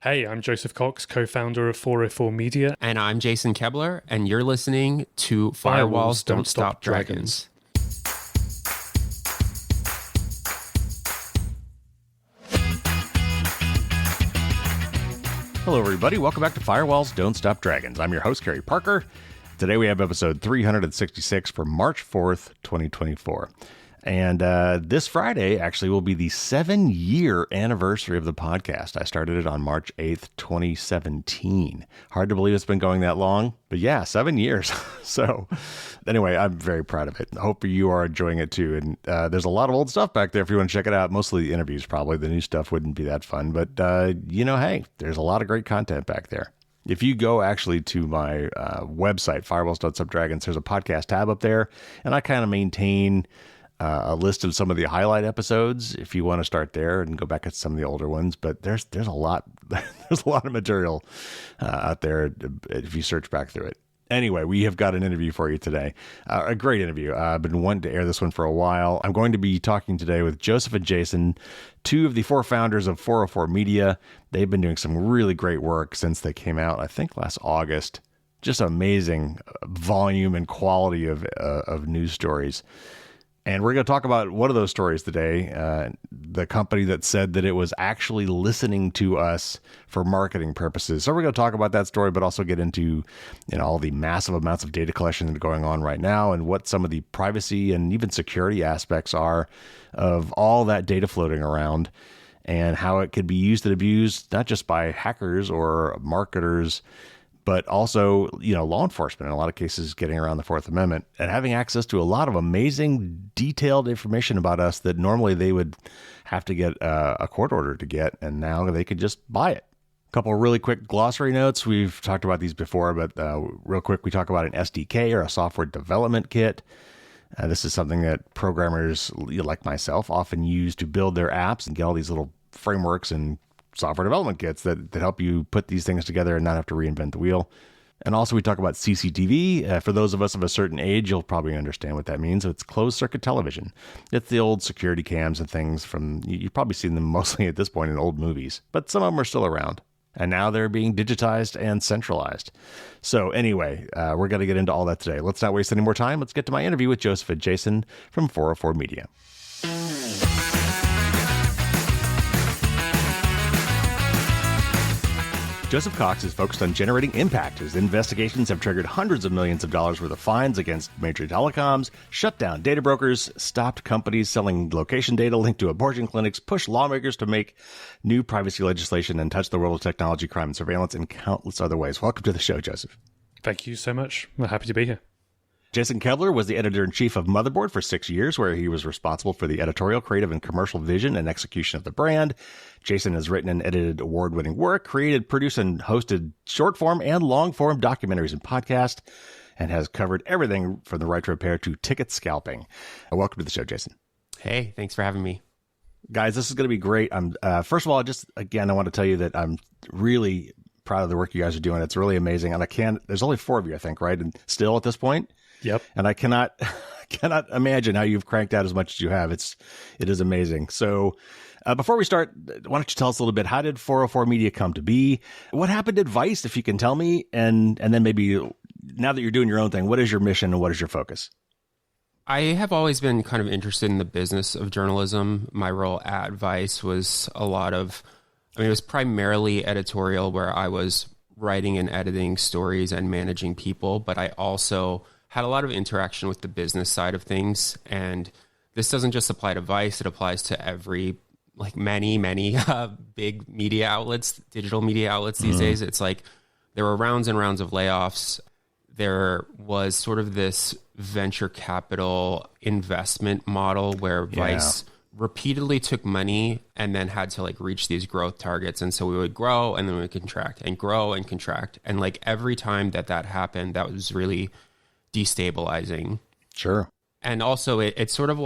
Hey, I'm Joseph Cox, co-founder of 404 Media. And I'm Jason Koebler, and you're listening to Firewalls Don't Stop Dragons. Hello, everybody. Welcome back to Firewalls Don't Stop Dragons. I'm your host, Gary Parker. Today we have episode 366 for March 4th, 2024. And this Friday actually will be the 7-year anniversary of the podcast. I started it on March 8th, 2017. Hard to believe it's been going that long, but yeah, 7 years. So anyway, I'm very proud of it. I hope you are enjoying it too. And there's a lot of old stuff back there if you want to check it out. Mostly the interviews, probably. The new stuff wouldn't be that fun. But, hey, there's a lot of great content back there. If you go actually to my website, firewalls.subdragons, there's a podcast tab up there. And I kind of maintain a list of some of the highlight episodes if you want to start there and go back at some of the older ones. But there's a lot there's a lot of material out there if you search back through it. Anyway, we have got an interview for you today. A great interview. I've been wanting to air this one for a while. I'm going to be talking today with Joseph and Jason, two of the four founders of 404 Media. They've been doing some really great work since they came out, I think last August. Just amazing volume and quality of news stories. And we're going to talk about one of those stories today, the company that said that it was actually listening to us for marketing purposes. So we're going to talk about that story, but also get into all the massive amounts of data collection that are going on right now and what some of the privacy and even security aspects are of all that data floating around and how it could be used and abused, not just by hackers or marketers, but also, law enforcement in a lot of cases getting around the Fourth Amendment and having access to a lot of amazing detailed information about us that normally they would have to get a court order to get, and now they could just buy it. A couple of really quick glossary notes. We've talked about these before, but real quick, we talk about an SDK or a software development kit. This is something that programmers like myself often use to build their apps and get all these little frameworks and software development kits that help you put these things together and not have to reinvent the wheel. And also we talk about CCTV. For those of us of a certain age, you'll probably understand what that means. It's closed circuit television. It's the old security cams and things from, you've probably seen them mostly at this point in old movies, but some of them are still around. And now they're being digitized and centralized. So anyway, we're going to get into all that today. Let's not waste any more time. Let's get to my interview with Joseph and Jason from 404 Media. Joseph Cox is focused on generating impact. His investigations have triggered hundreds of millions of dollars worth of fines against major telecoms, shut down data brokers, stopped companies selling location data linked to abortion clinics, pushed lawmakers to make new privacy legislation, and touched the world of technology, crime, and surveillance in countless other ways. Welcome to the show, Joseph. Thank you so much. We're happy to be here. Jason Koebler was the editor-in-chief of Motherboard for 6 years, where he was responsible for the editorial, creative, and commercial vision and execution of the brand. Jason has written and edited award-winning work, created, produced, and hosted short-form and long-form documentaries and podcasts, and has covered everything from the right to repair to ticket scalping. Welcome to the show, Jason. Hey, thanks for having me. Guys, this is going to be great. First of all, I want to tell you that I'm really proud of the work you guys are doing. It's really amazing. And there's only 4 of you, I think, right? And still at this point? Yep. And I cannot imagine how you've cranked out as much as you have. It is amazing. So before we start, why don't you tell us a little bit, how did 404 Media come to be? What happened at Vice, if you can tell me? And then maybe now that you're doing your own thing, what is your mission and what is your focus? I have always been kind of interested in the business of journalism. My role at Vice was it was primarily editorial, where I was writing and editing stories and managing people, but I also had a lot of interaction with the business side of things. And this doesn't just apply to Vice, it applies to many big media outlets, digital media outlets these days. It's like there were rounds and rounds of layoffs. There was sort of this venture capital investment model where Vice repeatedly took money and then had to reach these growth targets. And so we would grow and then we would contract and grow and contract. And every time that happened, that was really destabilizing. Sure. And also it sort of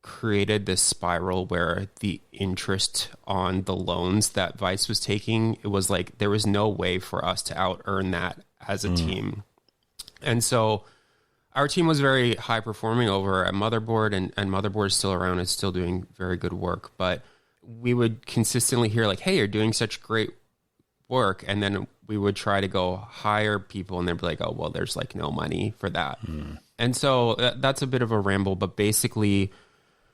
created this spiral where the interest on the loans that Vice was taking, it was there was no way for us to out earn that as a team. And so our team was very high performing over at Motherboard, and Motherboard is still around and still doing very good work. But we would consistently hear hey, you're doing such great work. And then we would try to go hire people and they'd be like, oh, well, there's like no money for that. And so that's a bit of a ramble, but basically,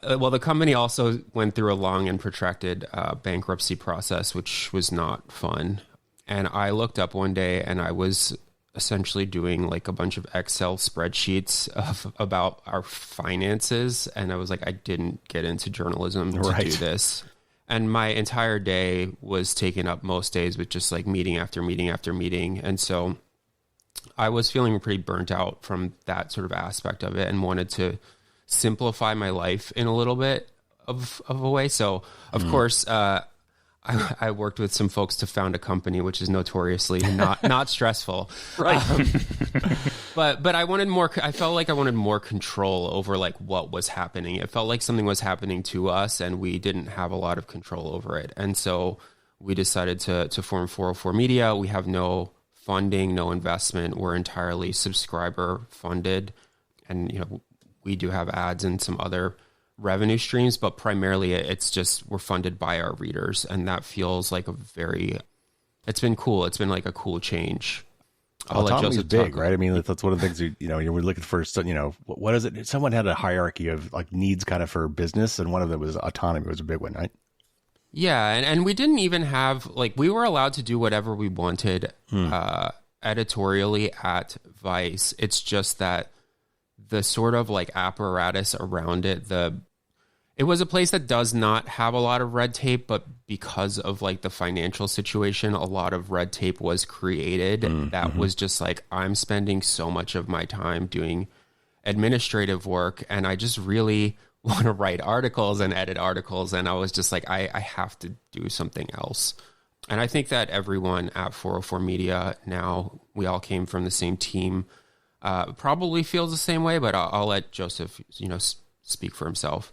well, the company also went through a long and protracted bankruptcy process, which was not fun. And I looked up one day and I was essentially doing like a bunch of Excel spreadsheets about our finances. And I was like, I didn't get into journalism to do this. And my entire day was taken up most days with just like meeting after meeting after meeting. And so I was feeling pretty burnt out from that sort of aspect of it and wanted to simplify my life in a little bit of a way. So, of course, I worked with some folks to found a company, which is notoriously not stressful. Right. But I wanted more, I felt like I wanted more control over like what was happening. It felt like something was happening to us and we didn't have a lot of control over it. And so we decided to form 404 Media. We have no funding, no investment. We're entirely subscriber funded. And, you know, we do have ads and some other revenue streams, but primarily it's just we're funded by our readers. And that feels like it's been cool. It's been like a cool change. Autonomy is big, right? I mean, that's one of the things, you were looking for, what is it? Someone had a hierarchy of like needs kind of for business. And one of them was autonomy was a big one, right? Yeah. And we didn't even have, like, we were allowed to do whatever we wanted editorially at Vice. It's just that the sort of like apparatus around it, it was a place that does not have a lot of red tape, but because of like the financial situation, a lot of red tape was created. That was just like, I'm spending so much of my time doing administrative work and I just really want to write articles and edit articles. And I was just like, I have to do something else. And I think that everyone at 404 Media now, we all came from the same team, probably feels the same way, but I'll let Joseph, speak for himself.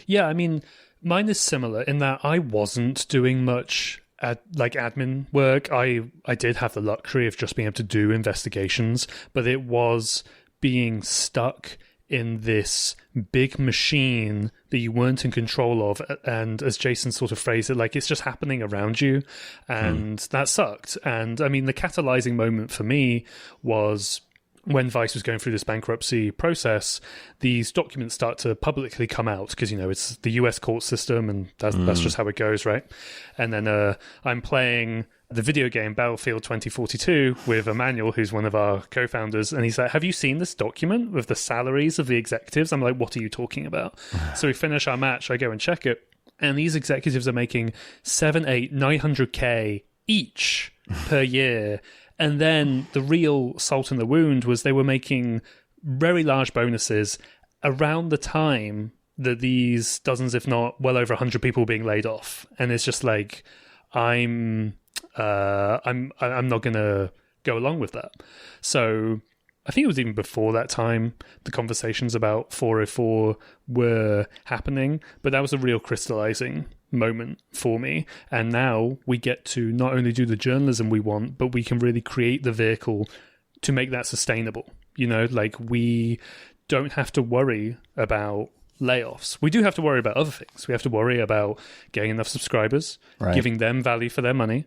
Yeah, I mean, mine is similar in that I wasn't doing much admin work. I did have the luxury of just being able to do investigations, but it was being stuck in this big machine that you weren't in control of. And as Jason sort of phrased it, like it's just happening around you. And that sucked. And I mean, the catalyzing moment for me was when Vice was going through this bankruptcy process, these documents start to publicly come out because, it's the US court system and that's just how it goes, right? And then I'm playing the video game Battlefield 2042 with Emmanuel, who's one of our co-founders, and he's like, have you seen this document with the salaries of the executives? I'm like, what are you talking about? So we finish our match, I go and check it, and these executives are making 7, 8, 900K each per year. And then the real salt in the wound was they were making very large bonuses around the time that these dozens, if not well over 100 people were being laid off. And it's just like, I'm not going to go along with that. So I think it was even before that time, the conversations about 404 were happening, but that was a real crystallizing moment for me. And now we get to not only do the journalism we want, but we can really create the vehicle to make that sustainable. We don't have to worry about layoffs. We do have to worry about other things. We have to worry about getting enough subscribers, giving them value for their money,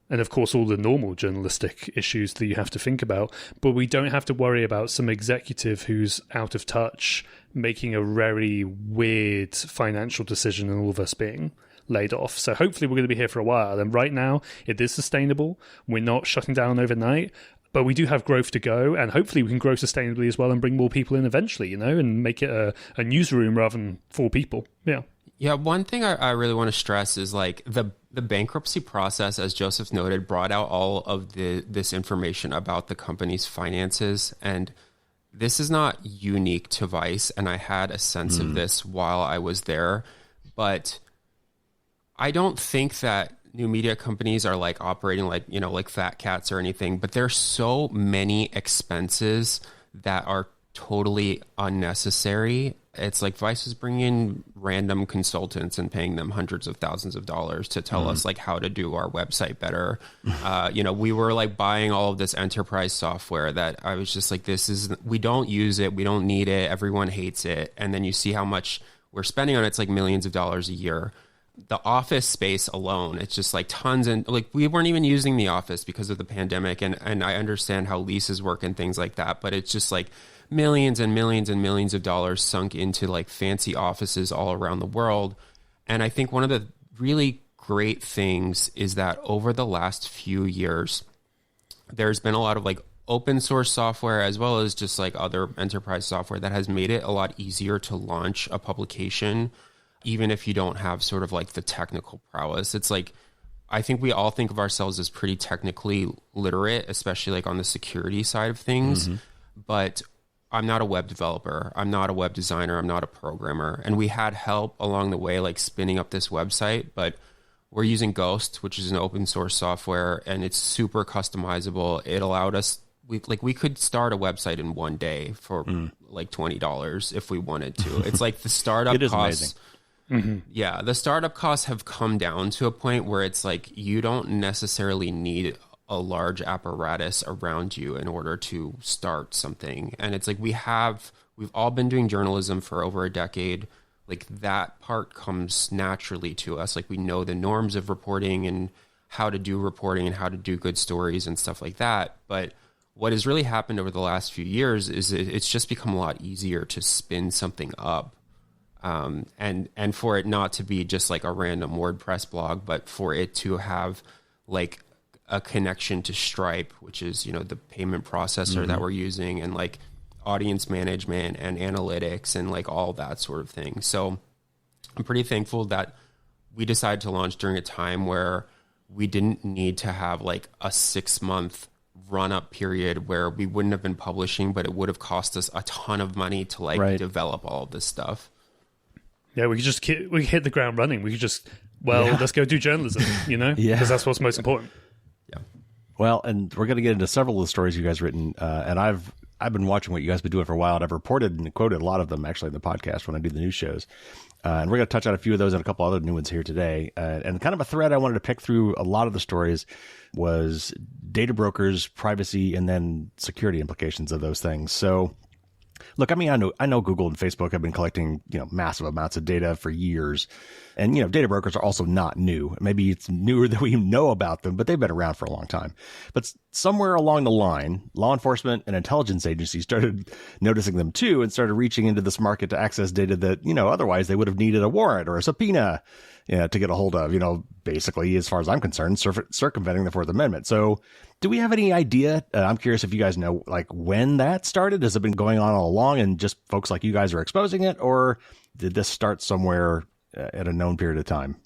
and of course all the normal journalistic issues that you have to think about. But we don't have to worry about some executive who's out of touch making a very weird financial decision and all of us being laid off. So hopefully we're going to be here for a while. And right now it is sustainable. We're not shutting down overnight, but we do have growth to go. And hopefully we can grow sustainably as well and bring more people in eventually, and make it a newsroom rather than 4 people. Yeah. Yeah. One thing I really want to stress is like the bankruptcy process, as Joseph noted, brought out all of this information about the company's finances. And this is not unique to Vice. And I had a sense of this while I was there, but I don't think that new media companies are like operating like, like fat cats or anything, but there's so many expenses that are totally unnecessary. It's like Vice is bringing in random consultants and paying them hundreds of thousands of dollars to tell us like how to do our website better. We were like buying all of this enterprise software that I was just like, we don't use it. We don't need it. Everyone hates it. And then you see how much we're spending on it. It's like millions of dollars a year. the office space alone, it's just like tons, and like we weren't even using the office because of the pandemic, and I understand how leases work and things like that, but it's just like millions and millions and millions of dollars sunk into like fancy offices all around the world. And I think one of the really great things is that over the last few years, there's been a lot of like open source software as well as just like other enterprise software that has made it a lot easier to launch a publication, even if you don't have sort of like the technical prowess. It's like, I think we all think of ourselves as pretty technically literate, especially like on the security side of things. But I'm not a web developer. I'm not a web designer. I'm not a programmer. And we had help along the way, like spinning up this website, but we're using Ghost, which is an open source software, and it's super customizable. It allowed us, we could start a website in one day for like $20 if we wanted to. It's like the startup It is costs. amazing. Yeah, the startup costs have come down to a point where it's like you don't necessarily need a large apparatus around you in order to start something. And it's like we've all been doing journalism for over a decade. Like that part comes naturally to us. Like we know the norms of reporting and how to do reporting and how to do good stories and stuff like that. But what has really happened over the last few years is it's just become a lot easier to spin something up. And for it not to be just like a random WordPress blog, but for it to have like a connection to Stripe, which is, you know, the payment processor that we're using, and like audience management and analytics and like all that sort of thing. So I'm pretty thankful that we decided to launch during a time where we didn't need to have like a 6-month run-up period where we wouldn't have been publishing, but it would have cost us a ton of money to like develop all of this stuff. Yeah, we could just we hit the ground running. We could just, let's go do journalism, you know? Because that's what's most important. Yeah. Well, and we're going to get into several of the stories you guys written, and I've been watching what you guys have been doing for a while, and I've reported and quoted a lot of them actually in the podcast when I do the news shows. And we're going to touch on a few of those and a couple other new ones here today. And kind of a thread I wanted to pick through a lot of the stories was data brokers, privacy, and then security implications of those things. So look, I mean, I know Google and Facebook have been collecting, you know, massive amounts of data for years. And, you know, data brokers are also not new. Maybe it's newer that we know about them, but they've been around for a long time. But somewhere along the line, law enforcement and intelligence agencies started noticing them too and started reaching into this market to access data that, you know, otherwise they would have needed a warrant or a subpoena, you know, to get a hold of, you know, basically, as far as I'm concerned, circumventing the Fourth Amendment. So do we have any idea? I'm curious if you guys know, like, when that started. Has it been going on all along and just folks like you guys are exposing it? Or did this start somewhere at a known period of time?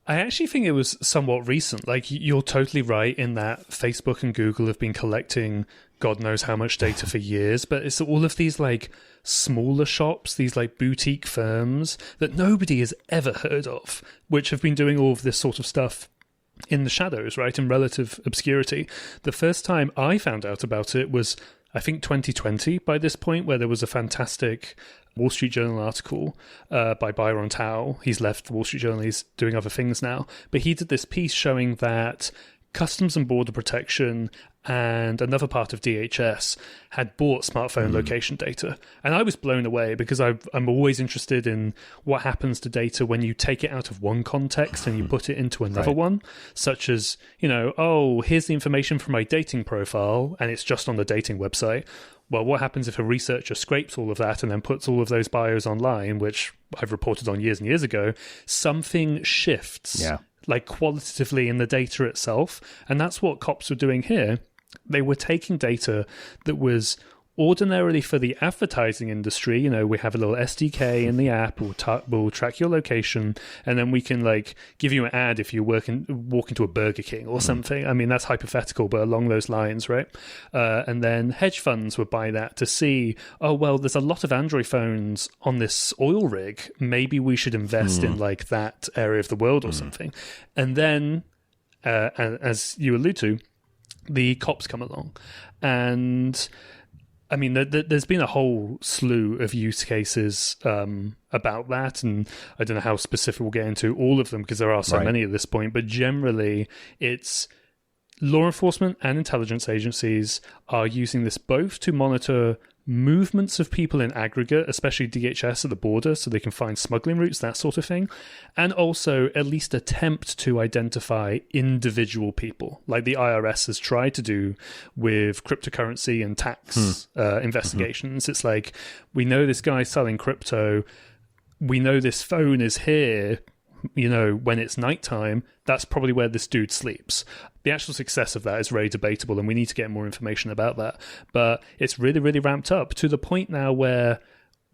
I actually think it was somewhat recent. Like, you're totally right in that Facebook and Google have been collecting God knows how much data for years, but it's all of these like smaller shops, these like boutique firms that nobody has ever heard of, which have been doing all of this sort of stuff in the shadows, right, in relative obscurity. The first time I found out about it was, I think, 2020 by this point, where there was a fantastic Wall Street Journal article by Byron Tao. He's left the Wall Street Journal, he's doing other things now. But he did this piece showing that Customs and Border Protection and another part of DHS had bought smartphone location data. And I was blown away because I'm always interested in what happens to data when you take it out of one context and you put it into another one, such as, you know, oh, here's the information from my dating profile and it's just on the dating website. Well, what happens if a researcher scrapes all of that and then puts all of those bios online, which I've reported on years and years ago? Something shifts, like qualitatively in the data itself. And that's what cops were doing here. They were taking data that was ordinarily for the advertising industry. You know, we have a little SDK in the app, we'll track your location, and then we can like give you an ad if you walk into a Burger King or something. I mean, that's hypothetical, but along those lines, right? And then hedge funds would buy that to see, oh, well, there's a lot of Android phones on this oil rig. Maybe we should invest in like that area of the world or something. And then, as you allude to, the cops come along. And I mean, there's been a whole slew of use cases about that, and I don't know how specific we'll get into all of them because there are so many at this point, but generally it's law enforcement and intelligence agencies are using this both to monitor movements of people in aggregate, especially DHS at the border, so they can find smuggling routes, that sort of thing, and also at least attempt to identify individual people, like the IRS has tried to do with cryptocurrency and tax investigations. It's like, we know this guy's selling crypto, we know this phone is here, when it's nighttime, that's probably where this dude sleeps. The actual success of that is very debatable, and we need to get more information about that. But it's really, really ramped up to the point now where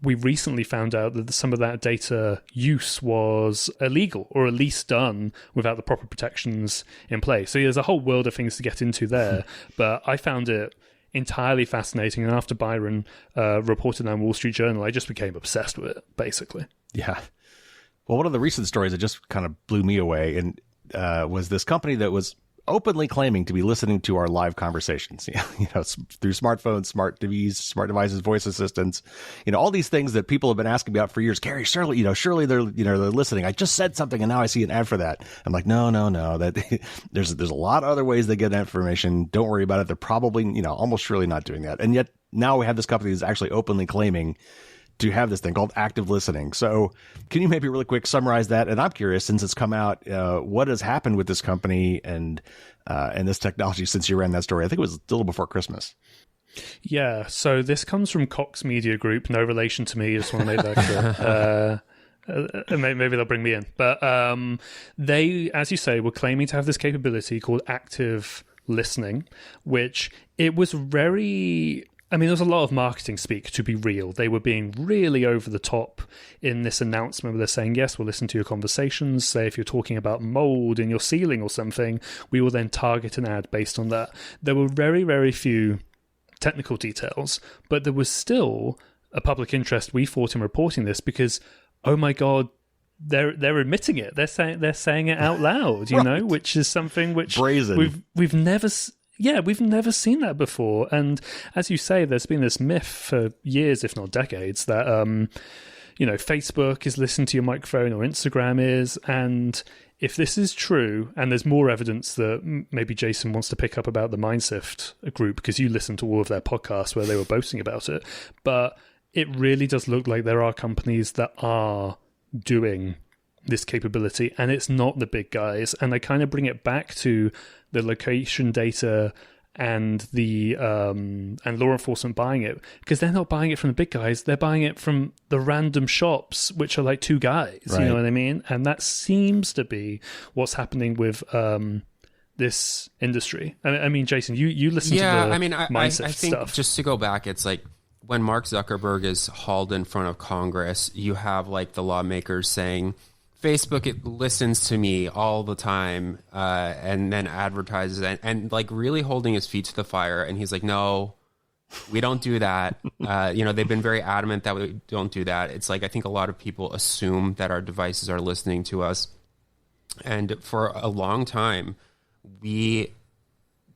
we recently found out that some of that data use was illegal, or at least done without the proper protections in place. So there's a whole world of things to get into there. But I found it entirely fascinating, and after Byron reported on Wall Street Journal, I just became obsessed with it, basically. Yeah. Well, one of the recent stories that just kind of blew me away and was this company that was openly claiming to be listening to our live conversations, through smartphones, smart TVs, smart devices, voice assistants, all these things that people have been asking about for years. Gary, surely they're listening. I just said something and now I see an ad for that. I'm like, no. That there's a lot of other ways they get that information. Don't worry about it. They're probably, almost surely not doing that. And yet now we have this company that's actually openly claiming to have this thing called active listening. So can you maybe really quick summarize that? And I'm curious, since it's come out, what has happened with this company and this technology since you ran that story? I think it was a little before Christmas. Yeah, so this comes from Cox Media Group, no relation to me. I just want to make that clear. Maybe they'll bring me in. But they, as you say, were claiming to have this capability called active listening, which it was very... there was a lot of marketing speak, to be real. They were being really over the top in this announcement where they're saying, yes, we'll listen to your conversations. Say if you're talking about mold in your ceiling or something, we will then target an ad based on that. There were very, very few technical details, but there was still a public interest, we thought, in reporting this because, oh my God, they're admitting it. They're saying it out loud, right. Which is something which brazen. We've never... Yeah, we've never seen that before. And as you say, there's been this myth for years, if not decades, that, Facebook is listening to your microphone or Instagram is. And if this is true, and there's more evidence that maybe Jason wants to pick up about the Mindsift group, because you listened to all of their podcasts where they were boasting about it. But it really does look like there are companies that are doing this capability, and it's not the big guys. And I kind of bring it back to the location data and the and law enforcement buying it, because they're not buying it from the big guys, they're buying it from the random shops, which are like two guys, right. You know what I mean? And that seems to be what's happening with this industry. I mean, Jason, you listen to the Mindsift I think stuff. Just to go back, it's like when Mark Zuckerberg is hauled in front of Congress, you have like the lawmakers saying, Facebook, it listens to me all the time, and then advertises and like really holding his feet to the fire. And he's like, no, we don't do that. They've been very adamant that we don't do that. It's like, I think a lot of people assume that our devices are listening to us. And for a long time, we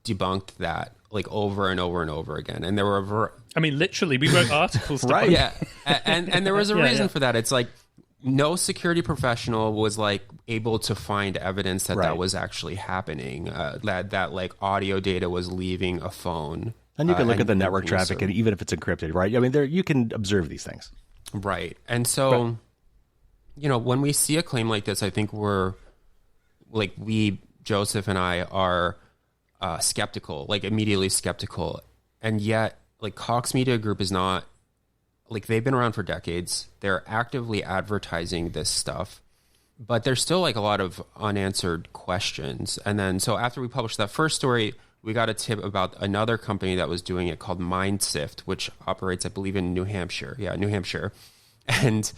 debunked that like over and over and over again. And there were, literally, we wrote articles. Right. Yeah. And there was a reason for that. It's like, no security professional was like able to find evidence that right. that was actually happening. That like audio data was leaving a phone, and you can look at the network traffic, and even if it's encrypted, right? You can observe these things, right? And so, when we see a claim like this, I think Joseph and I are skeptical, like immediately skeptical, and yet like Cox Media Group is not. Like they've been around for decades. They're actively advertising this stuff, but there's still like a lot of unanswered questions. And then, so after we published that first story, we got a tip about another company that was doing it called Mindsift, which operates, I believe, in New Hampshire. Yeah, New Hampshire. And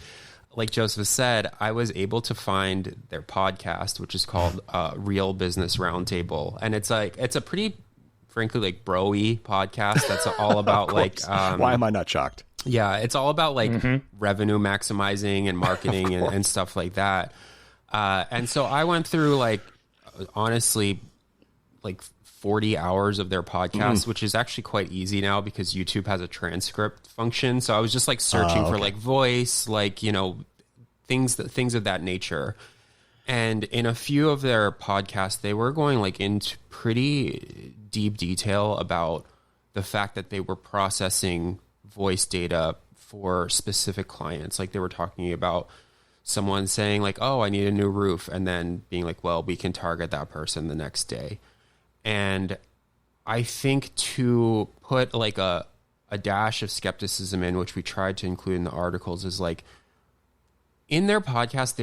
like Joseph said, I was able to find their podcast, which is called Real Business Roundtable. And it's a pretty, frankly, like bro-y podcast that's all about like... why am I not shocked? Yeah, it's all about like revenue maximizing and marketing and stuff like that. And so I went through like, honestly, like 40 hours of their podcast, which is actually quite easy now because YouTube has a transcript function. So I was just like searching for like voice, like, things of that nature. And in a few of their podcasts, they were going like into pretty deep detail about the fact that they were processing voice data for specific clients. Like they were talking about someone saying like, oh, I need a new roof. And then being like, well, we can target that person the next day. And I think to put like a dash of skepticism in, which we tried to include in the articles, is like in their podcast,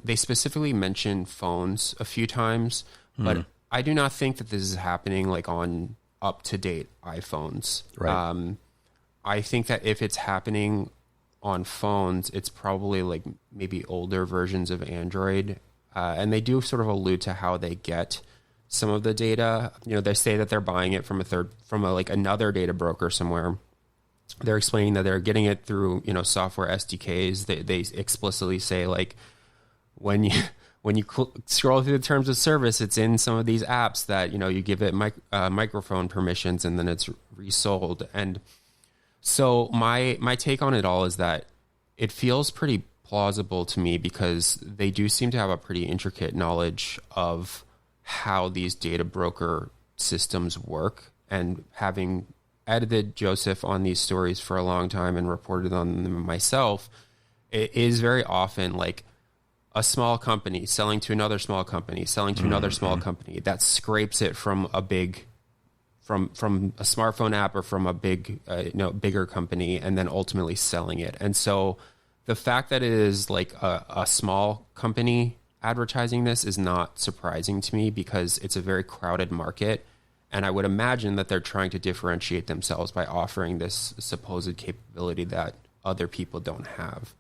they specifically mention phones a few times, but I do not think that this is happening like on up-to-date iPhones. Right. I think that if it's happening on phones, it's probably like maybe older versions of Android. And they do sort of allude to how they get some of the data. You know, they say that they're buying it from another data broker somewhere. They're explaining that they're getting it through, you know, software SDKs. They explicitly say like when you scroll through the terms of service, it's in some of these apps that, you know, you give it microphone permissions and then it's resold. And so my take on it all is that it feels pretty plausible to me because they do seem to have a pretty intricate knowledge of how these data broker systems work. And having edited Joseph on these stories for a long time and reported on them myself, it is very often like a small company selling to another small company, selling to another small company that scrapes it from a big, from a smartphone app or from a big, bigger company, and then ultimately selling it. And so the fact that it is like a small company advertising this is not surprising to me because it's a very crowded market. And I would imagine that they're trying to differentiate themselves by offering this supposed capability that other people don't have.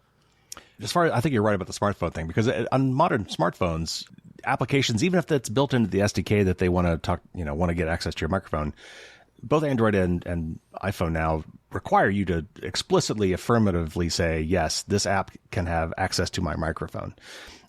As far as I think you're right about the smartphone thing, because on modern smartphones, applications, even if that's built into the SDK that they want to get access to your microphone, both Android and iPhone now require you to explicitly, affirmatively say, yes, this app can have access to my microphone.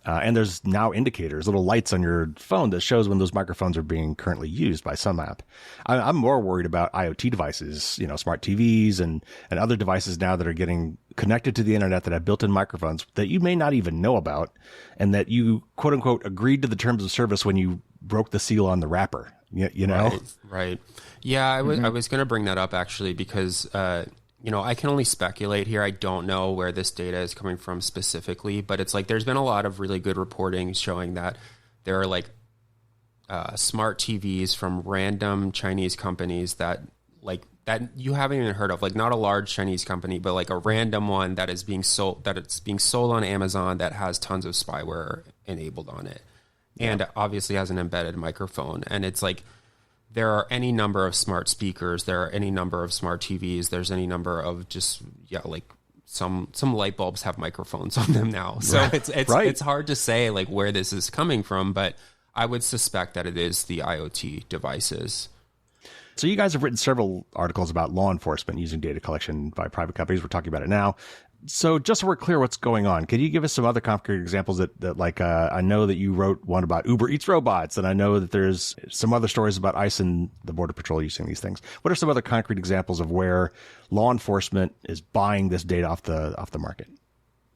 And there's now indicators, little lights on your phone that shows when those microphones are being currently used by some app. I'm more worried about IoT devices, you know, smart TVs and other devices now that are getting connected to the internet that have built-in microphones that you may not even know about, and that you, quote unquote, agreed to the terms of service when you broke the seal on the wrapper. You know? Right. Yeah, I was going to bring that up actually because, I can only speculate here. I don't know where this data is coming from specifically, but it's like there's been a lot of really good reporting showing that there are like smart TVs from random Chinese companies that you haven't even heard of, like not a large Chinese company, but like a random one that is being sold, that it's being sold on Amazon that has tons of spyware enabled on it. And obviously has an embedded microphone. And it's like, there are any number of smart speakers. There are any number of smart TVs. There's any number of just, like some light bulbs have microphones on them now. So it's hard to say like where this is coming from, but I would suspect that it is the IoT devices. So you guys have written several articles about law enforcement using data collection by private companies. We're talking about it now. So just so we're clear what's going on, can you give us some other concrete examples that like, I know that you wrote one about Uber Eats robots, and I know that there's some other stories about ICE and the Border Patrol using these things. What are some other concrete examples of where law enforcement is buying this data off the market?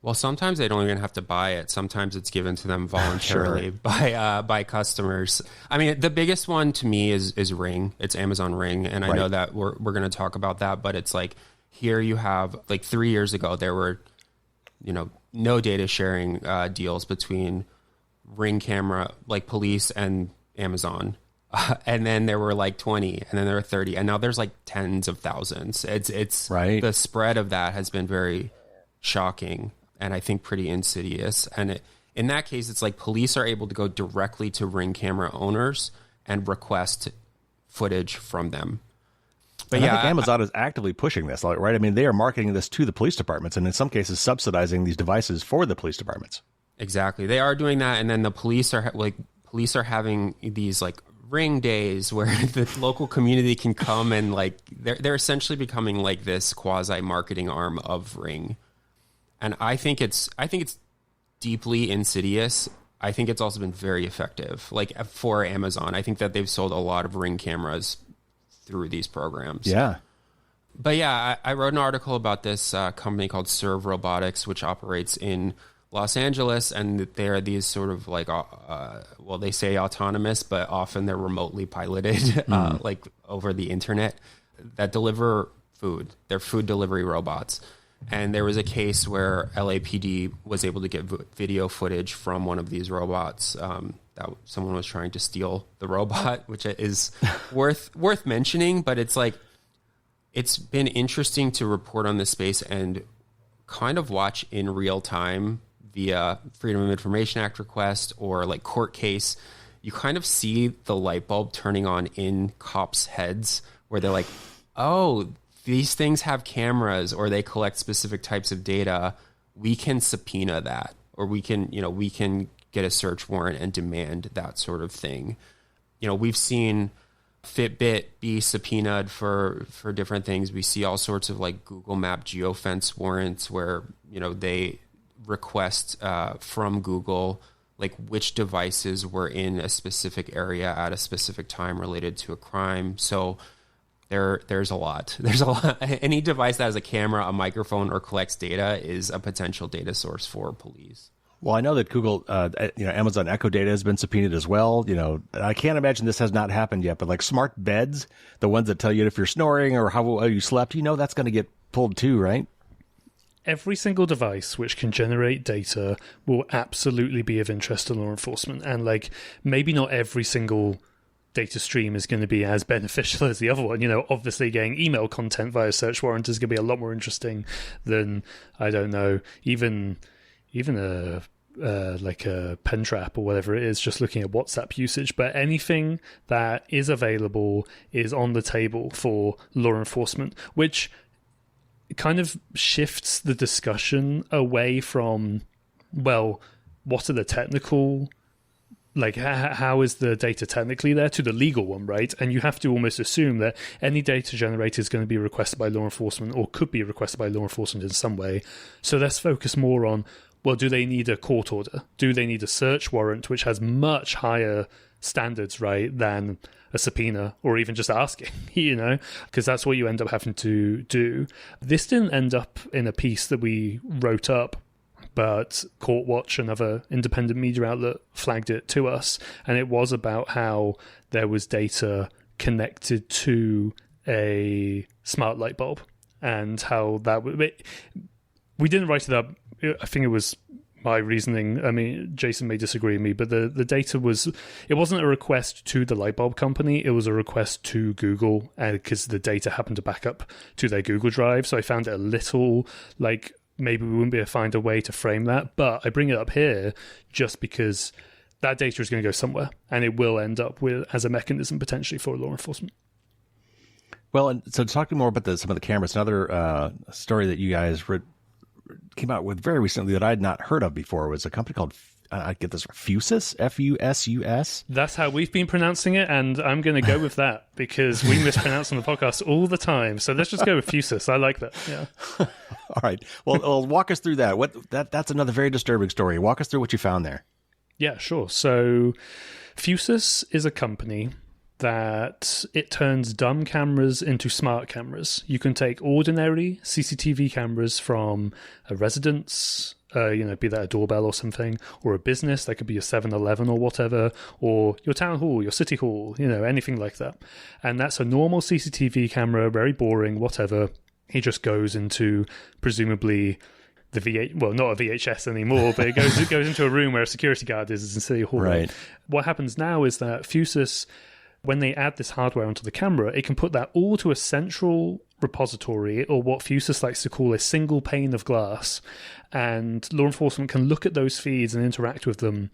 Well, sometimes they don't even have to buy it. Sometimes it's given to them voluntarily by customers. I mean, the biggest one to me is Ring. It's Amazon Ring, and I know that we're going to talk about that, but it's like, here you have, like 3 years ago, there were, no data sharing deals between Ring camera, like police and Amazon. And then there were like 20, and then there were 30, and now there's like tens of thousands. It's the spread of that has been very shocking and I think pretty insidious. And in that case, it's like police are able to go directly to Ring camera owners and request footage from them. But I think Amazon is actively pushing this, right? I mean, they are marketing this to the police departments and in some cases subsidizing these devices for the police departments. Exactly. They are doing that. And then the police are having these like Ring days where the local community can come and like, they're essentially becoming like this quasi marketing arm of Ring. And I think it's deeply insidious. I think it's also been very effective. Like for Amazon, I think that they've sold a lot of Ring cameras through these programs. Yeah. But yeah, I wrote an article about this company called Serve Robotics, which operates in Los Angeles, and they are these sort of like, well, they say autonomous, but often they're remotely piloted, like over the internet, that deliver food. They're food delivery robots. And there was a case where LAPD was able to get video footage from one of these robots. That someone was trying to steal the robot, which is worth mentioning. But it's like, it's been interesting to report on this space and kind of watch in real time via Freedom of Information Act request or like court case. You kind of see the light bulb turning on in cops' heads where they're like, oh, these things have cameras or they collect specific types of data. We can subpoena that, or we can get a search warrant and demand that sort of thing. We've seen Fitbit be subpoenaed for different things. We see all sorts of like Google Map geofence warrants where, they request from Google like which devices were in a specific area at a specific time related to a crime. So there's a lot. There's a lot. Any device that has a camera, a microphone, or collects data is a potential data source for police. Well, I know that Google, Amazon Echo data has been subpoenaed as well. I can't imagine this has not happened yet, but like smart beds, the ones that tell you if you're snoring or how well you slept, that's going to get pulled too, right? Every single device which can generate data will absolutely be of interest to law enforcement. And like, maybe not every single data stream is going to be as beneficial as the other one. Obviously getting email content via search warrant is going to be a lot more interesting than, I don't know, even like a pen trap or whatever it is, just looking at WhatsApp usage. But anything that is available is on the table for law enforcement, which kind of shifts the discussion away from, well, what are the technical, like how is the data technically there, to the legal one, right? And you have to almost assume that any data generated is going to be requested by law enforcement or could be requested by law enforcement in some way. So let's focus more on, well, do they need a court order? Do they need a search warrant, which has much higher standards, right, than a subpoena or even just asking, because that's what you end up having to do. This didn't end up in a piece that we wrote up, but Court Watch, another independent media outlet, flagged it to us, and it was about how there was data connected to a smart light bulb and how that we didn't write it up. I think it was my reasoning. I mean, Jason may disagree with me, but the data it wasn't a request to the light bulb company. It was a request to Google, because the data happened to back up to their Google Drive. So I found it a little like, maybe we wouldn't be able to find a way to frame that. But I bring it up here just because that data is going to go somewhere, and it will end up as a mechanism potentially for law enforcement. Well, and so talking more about some of the cameras, another story that you guys came out with very recently that I had not heard of before was a company called, I get this, Fusus, Fusus. That's how we've been pronouncing it, and I'm going to go with that because we mispronounce on the podcast all the time. So let's just go with Fusus. I like that. Yeah. All right. Well, walk us through that. That's another very disturbing story. Walk us through what you found there. Yeah, sure. So Fusus is a company that it turns dumb cameras into smart cameras. You can take ordinary CCTV cameras from a residence, be that a doorbell or something, or a business, that could be a 7-Eleven or whatever, or your town hall, your city hall, anything like that. And that's a normal CCTV camera, very boring, whatever. It just goes into presumably the not a VHS anymore, but it goes into a room where a security guard is in City Hall. Right. What happens now is that Fusus, when they add this hardware onto the camera, it can put that all to a central repository, or what Fusus likes to call a single pane of glass, and law enforcement can look at those feeds and interact with them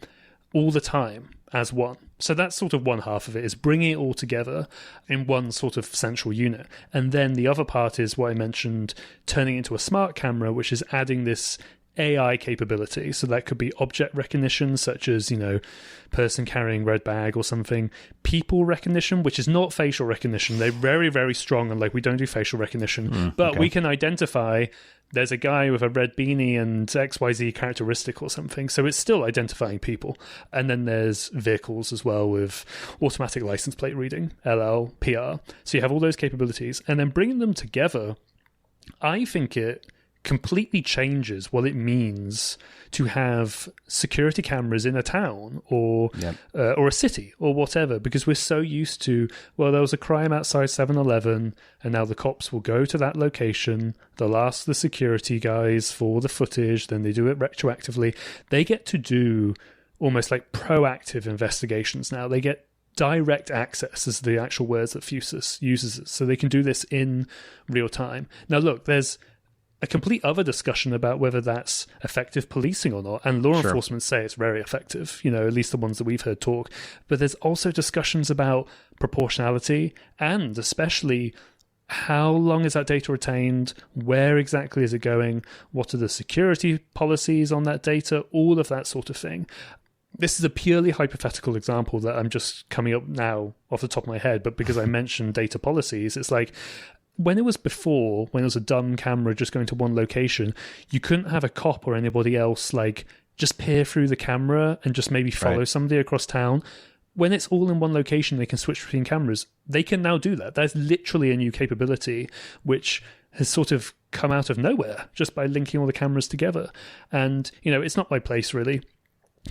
all the time as one. So that's sort of one half of it, is bringing it all together in one sort of central unit. And then the other part is what I mentioned, turning it into a smart camera, which is adding this AI capability. So that could be object recognition, such as, person carrying red bag or something. People recognition, which is not facial recognition. They're very, very strong, and we don't do facial recognition. But we can identify there's a guy with a red beanie and XYZ characteristic or something. So it's still identifying people. And then there's vehicles as well with automatic license plate reading, LLPR. So you have all those capabilities. And then bringing them together, I think it completely changes what it means to have security cameras in a town or a city or whatever, because we're so used to, well, there was a crime outside 7-Eleven and now the cops will go to that location, they'll ask the security guys for the footage, then they do it retroactively. They get to do almost like proactive investigations now. They get direct access is the actual words that Fusus uses, so they can do this in real time. Now look, there's a complete other discussion about whether that's effective policing or not, and law enforcement say it's very effective, at least the ones that we've heard talk. But there's also discussions about proportionality, and especially how long is that data retained, where exactly is it going, what are the security policies on that data, all of that sort of thing. This is a purely hypothetical example that I'm just coming up now off the top of my head, but because I mentioned data policies, it's like, when it was a dumb camera just going to one location, you couldn't have a cop or anybody else like just peer through the camera and just maybe follow somebody across town. When it's all in one location, they can switch between cameras. They can now do that. That's literally a new capability, which has sort of come out of nowhere just by linking all the cameras together. And, it's not my place really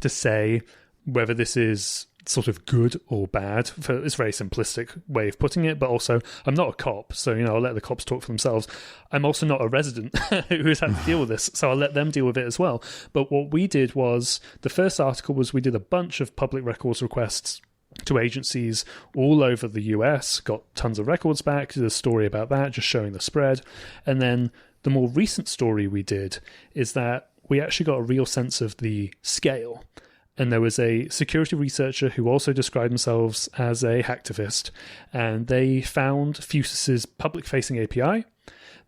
to say whether this is sort of good or bad. It's a very simplistic way of putting it, but also I'm not a cop, so I'll let the cops talk for themselves. I'm also not a resident who's had to deal with this, so I'll let them deal with it as well. But what we did was, the first article was we did a bunch of public records requests to agencies all over the US, got tons of records back, did a story about that, just showing the spread. And then the more recent story we did is that we actually got a real sense of the scale. And there was a security researcher who also described themselves as a hacktivist, and they found Fusus's public-facing API.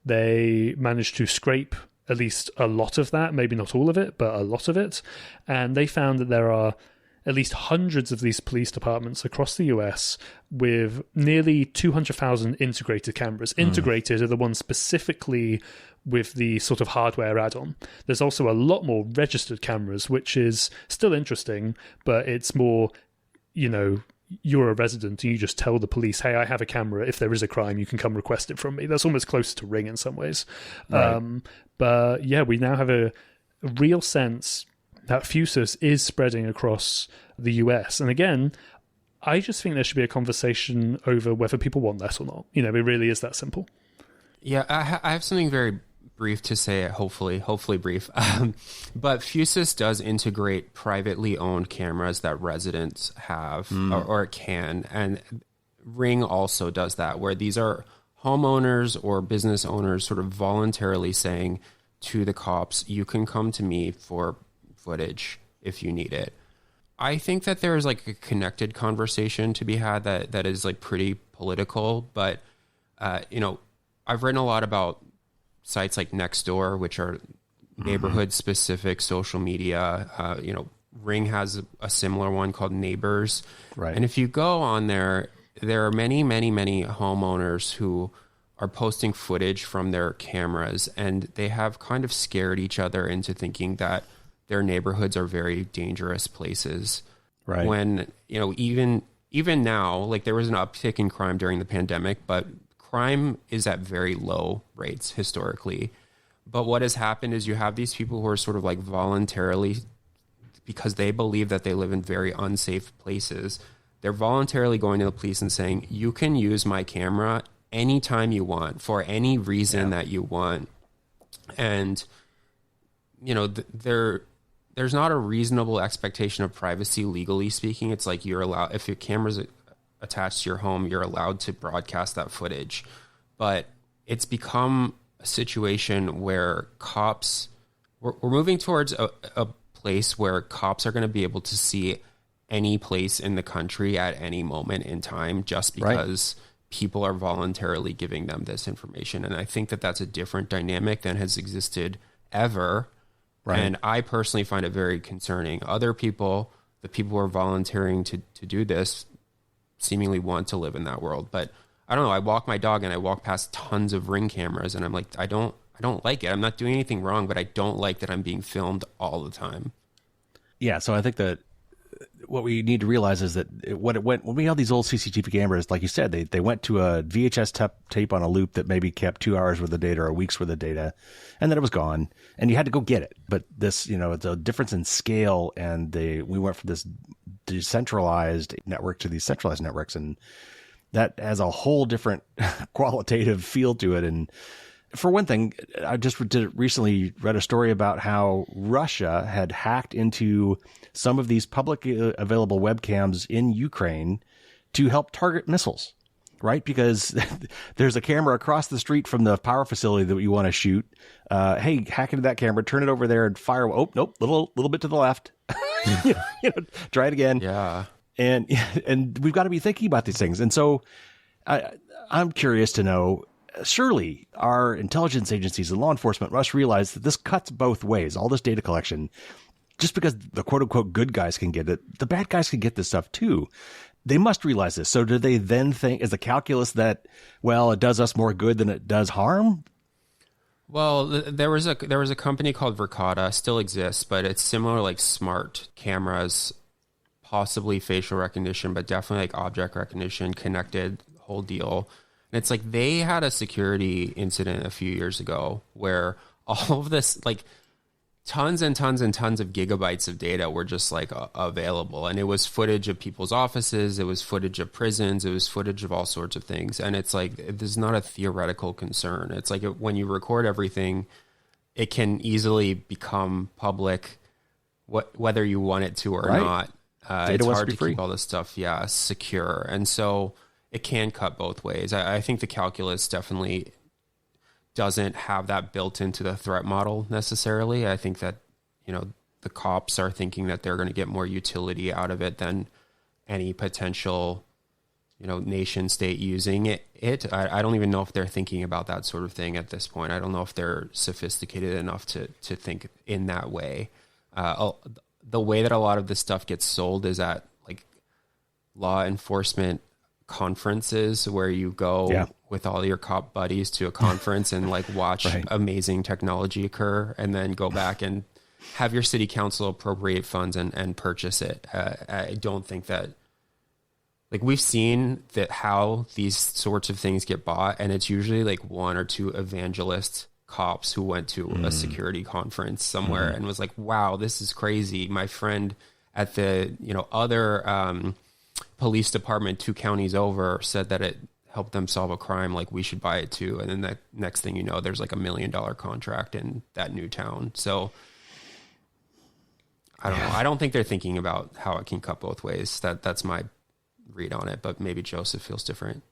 They managed to scrape at least a lot of that, maybe not all of it, but a lot of it. And they found that there are at least hundreds of these police departments across the US with nearly 200,000 integrated cameras. Integrated are the ones specifically with the sort of hardware add-on. There's also a lot more registered cameras, which is still interesting, but it's more, you're a resident and you just tell the police, hey, I have a camera. If there is a crime, you can come request it from me. That's almost closer to Ring in some ways. Right. But yeah, we now have a real sense that Fusus is spreading across the US. And again, I just think there should be a conversation over whether people want that or not. It really is that simple. Yeah, I have something very brief to say, hopefully brief. But Fusus does integrate privately owned cameras that residents have, or can. And Ring also does that, where these are homeowners or business owners sort of voluntarily saying to the cops, you can come to me for footage if you need it. I think that there is like a connected conversation to be had that is like pretty political, but I've written a lot about sites like Nextdoor, which are neighborhood specific social media. Ring has a similar one called Neighbors. Right. And if you go on there are many, many, many homeowners who are posting footage from their cameras, and they have kind of scared each other into thinking that their neighborhoods are very dangerous places. Right. When, even now, like there was an uptick in crime during the pandemic, but crime is at very low rates historically. But what has happened is you have these people who are sort of like voluntarily, because they believe that they live in very unsafe places, they're voluntarily going to the police and saying, you can use my camera anytime you want, for any reason that you want. And, there's not a reasonable expectation of privacy, legally speaking. It's like you're allowed, if your camera's attached to your home, you're allowed to broadcast that footage. But it's become a situation where we're moving towards a place where cops are going to be able to see any place in the country at any moment in time, just because people are voluntarily giving them this information. And I think that that's a different dynamic than has existed ever. Right. And I personally find it very concerning. Other people, the people who are volunteering to do this, seemingly want to live in that world. But I don't know. I walk my dog and I walk past tons of Ring cameras, and I'm like, I don't like it. I'm not doing anything wrong, but I don't like that I'm being filmed all the time. Yeah. So I think that what we need to realize is that when we had these old CCTV cameras, like you said, they went to a VHS tape on a loop that maybe kept 2 hours worth of data or a week's worth of data, and then it was gone, and you had to go get it. But this, it's a difference in scale, and we went from this decentralized network to these centralized networks, and that has a whole different qualitative feel to it. And for one thing, I just recently read a story about how Russia had hacked into some of these publicly available webcams in Ukraine to help target missiles, right? Because there's a camera across the street from the power facility that you want to shoot. Hey, hack into that camera, turn it over there and fire. Oh, nope, little bit to the left. Try it again. Yeah. And we've got to be thinking about these things. And so I'm curious to know, surely our intelligence agencies and law enforcement must realize that this cuts both ways. All this data collection, just because the quote unquote good guys can get it, the bad guys can get this stuff too. They must realize this. So do they then think, is the calculus that, well, it does us more good than it does harm? Well, there was a company called Verkada, still exists, but it's similar, like smart cameras, possibly facial recognition, but definitely like object recognition, connected, whole deal. And it's like they had a security incident a few years ago where all of this, like tons and tons and tons of gigabytes of data were just like available. And it was footage of people's offices. It was footage of prisons. It was footage of all sorts of things. And it's like, this is not a theoretical concern. It's like when you record everything, it can easily become public, whether you want it to or not. It's hard to keep all this stuff, secure. And so it can cut both ways. I think the calculus definitely doesn't have that built into the threat model necessarily. I think that, the cops are thinking that they're going to get more utility out of it than any potential, nation state using it. I don't even know if they're thinking about that sort of thing at this point. I don't know if they're sophisticated enough to think in that way. The way that a lot of this stuff gets sold is at like law enforcement conferences where you go with all your cop buddies to a conference and like watch amazing technology occur and then go back and have your city council appropriate funds and purchase it. I don't think that, like, we've seen that how these sorts of things get bought, and it's usually like one or two evangelist cops who went to a security conference somewhere and was like, wow, this is crazy. My friend at the, other police department 2 counties over said that it helped them solve a crime. Like, we should buy it too. And then the next thing you know, there's like $1 million contract in that new town. So I don't know. I don't think they're thinking about how it can cut both ways. That's my read on it, but maybe Joseph feels different.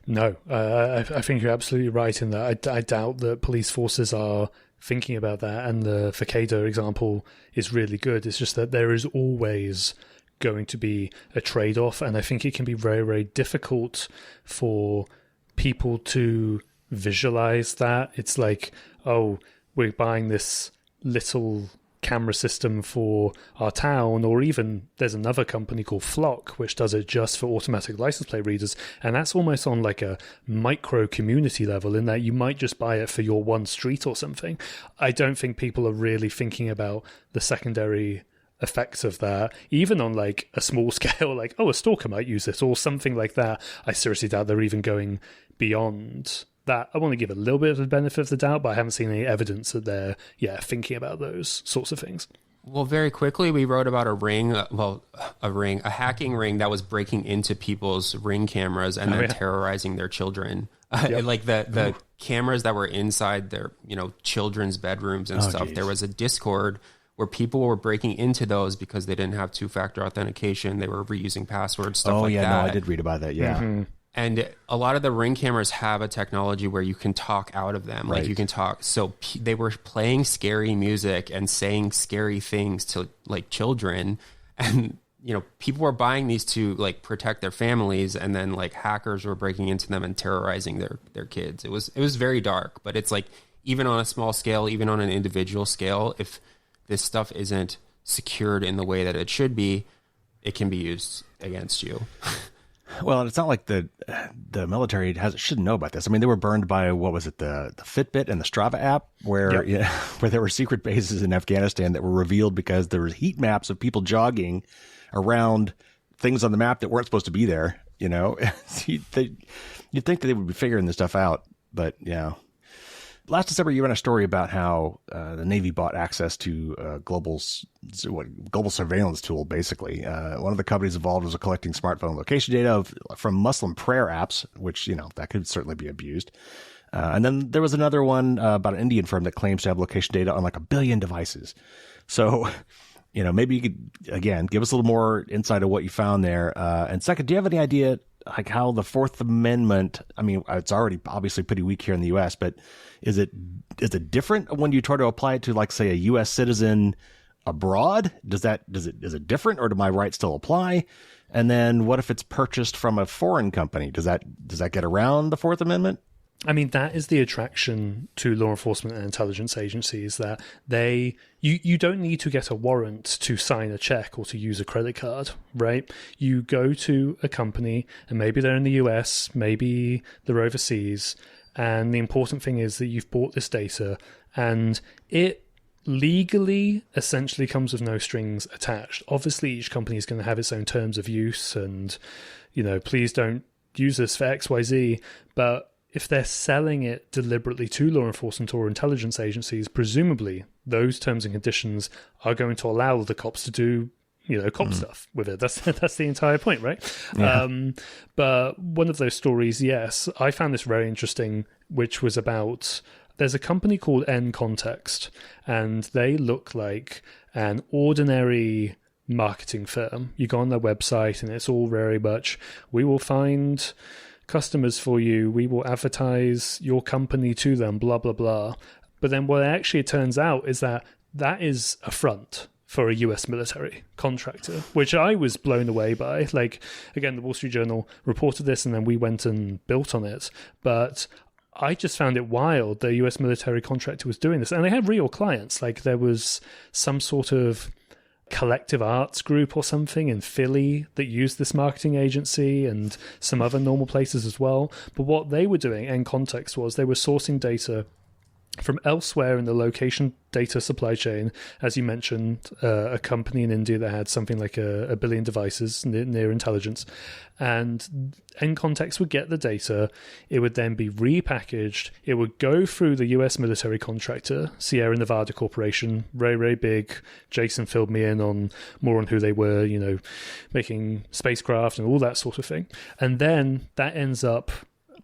No, I think you're absolutely right in that. I doubt that police forces are thinking about that, and the Verkada example is really good. It's just that there is always going to be a trade-off, and I think it can be very, very difficult for people to visualize that. It's like, oh, we're buying this little camera system for our town, or even there's another company called Flock which does it just for automatic license plate readers, and that's almost on like a micro community level, in that you might just buy it for your one street or something. I don't think people are really thinking about the secondary effects of that, even on like a small scale, like, oh, a stalker might use this or something like that. I seriously doubt they're even going beyond that. I want to give a little bit of the benefit of the doubt, but I haven't seen any evidence that they're thinking about those sorts of things. Well, very quickly, we wrote about a hacking ring that was breaking into people's Ring cameras and then terrorizing their children. Like the cameras that were inside their, children's bedrooms and stuff. Geez. There was a Discord where people were breaking into those because they didn't have 2-factor authentication. They were reusing passwords, stuff like that. No, I did read about that. Yeah. Mm-hmm. And a lot of the Ring cameras have a technology where you can talk out of them. Like you can talk. So they were playing scary music and saying scary things to like children. And, people were buying these to like protect their families. And then like hackers were breaking into them and terrorizing their kids. It was very dark, but it's like, even on a small scale, even on an individual scale, if this stuff isn't secured in the way that it should be, it can be used against you. Well, it's not like the military shouldn't know about this. I mean, they were burned by, what was it, the Fitbit and the Strava app, where where there were secret bases in Afghanistan that were revealed because there were heat maps of people jogging around things on the map that weren't supposed to be there. You'd think that they would be figuring this stuff out, but yeah. Last December, you ran a story about how the Navy bought access to global surveillance tool. Basically, one of the companies involved was collecting smartphone location data from Muslim prayer apps, which that could certainly be abused. And then there was another one about an Indian firm that claims to have location data on like 1 billion devices. So, maybe you could again give us a little more insight of what you found there. And second, do you have any idea like how the Fourth Amendment? I mean, it's already obviously pretty weak here in the U.S., but is it different when you try to apply it to, like, say, a U.S. citizen abroad? Is it different, or do my rights still apply? And then what if it's purchased from a foreign company? Does that get around the Fourth Amendment? I mean, that is the attraction to law enforcement and intelligence agencies, that you don't need to get a warrant to sign a check or to use a credit card, right? You go to a company, and maybe they're in the US, maybe they're overseas, and the important thing is that you've bought this data, and it legally essentially comes with no strings attached. Obviously, each company is going to have its own terms of use, and please don't use this for XYZ, but if they're selling it deliberately to law enforcement or intelligence agencies, presumably those terms and conditions are going to allow the cops to do cop stuff with it. That's the entire point, right? Yeah. But one of those stories, yes, I found this very interesting, which was about, there's a company called N-Context, and they look like an ordinary marketing firm. You go on their website and it's all very much, we will find customers for you, we will advertise your company to them, blah, blah, blah. But then what actually it turns out is that is a front for a US military contractor, which I was blown away by. Like, again, the Wall Street Journal reported this, and then we went and built on it. But I just found it wild the US military contractor was doing this. And they had real clients. Like, there was some sort of collective arts group or something in Philly that used this marketing agency, and some other normal places as well. But what they were doing in context was they were sourcing data from elsewhere in the location data supply chain. As you mentioned, a company in India that had something like a billion devices near intelligence, and N-Context would get the data. It would then be repackaged. It would go through the US military contractor, Sierra Nevada Corporation, very, very big. Jason filled me in on more on who they were, making spacecraft and all that sort of thing. And then that ends up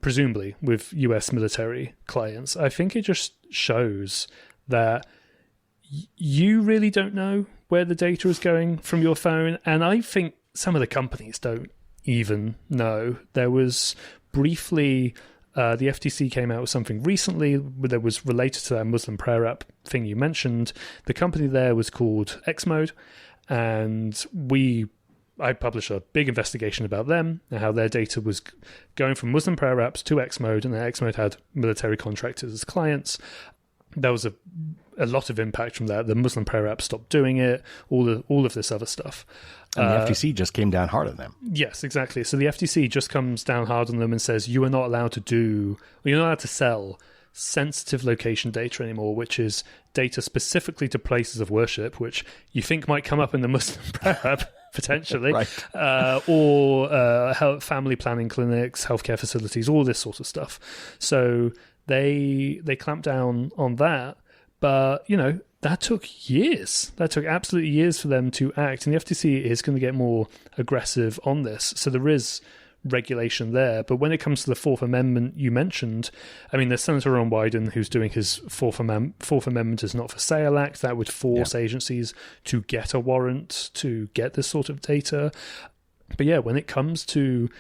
presumably with US military clients. I think it just shows that you really don't know where the data is going from your phone, and I think some of the companies don't even know. There was briefly the FTC came out with something recently that was related to that Muslim prayer app thing you mentioned. The company there was called Xmode, and I published a big investigation about them and how their data was going from Muslim prayer apps to Xmode, and that Xmode had military contractors as clients. There was a lot of impact from that. The Muslim prayer app stopped doing it, all of this other stuff. And the FTC just came down hard on them. Yes, exactly. So the FTC just comes down hard on them and says, you're not allowed to sell sensitive location data anymore, which is data specifically to places of worship, which you think might come up in the Muslim prayer app, potentially, right. Or family planning clinics, healthcare facilities, all this sort of stuff. So they clamped down on that, but that took years. That took absolutely years for them to act, and the FTC is going to get more aggressive on this. So there is regulation there. But when it comes to the Fourth Amendment you mentioned, I mean, there's Senator Ron Wyden who's doing his Fourth Amendment is not for sale act that would force agencies to get a warrant to get this sort of data. But yeah, when it comes to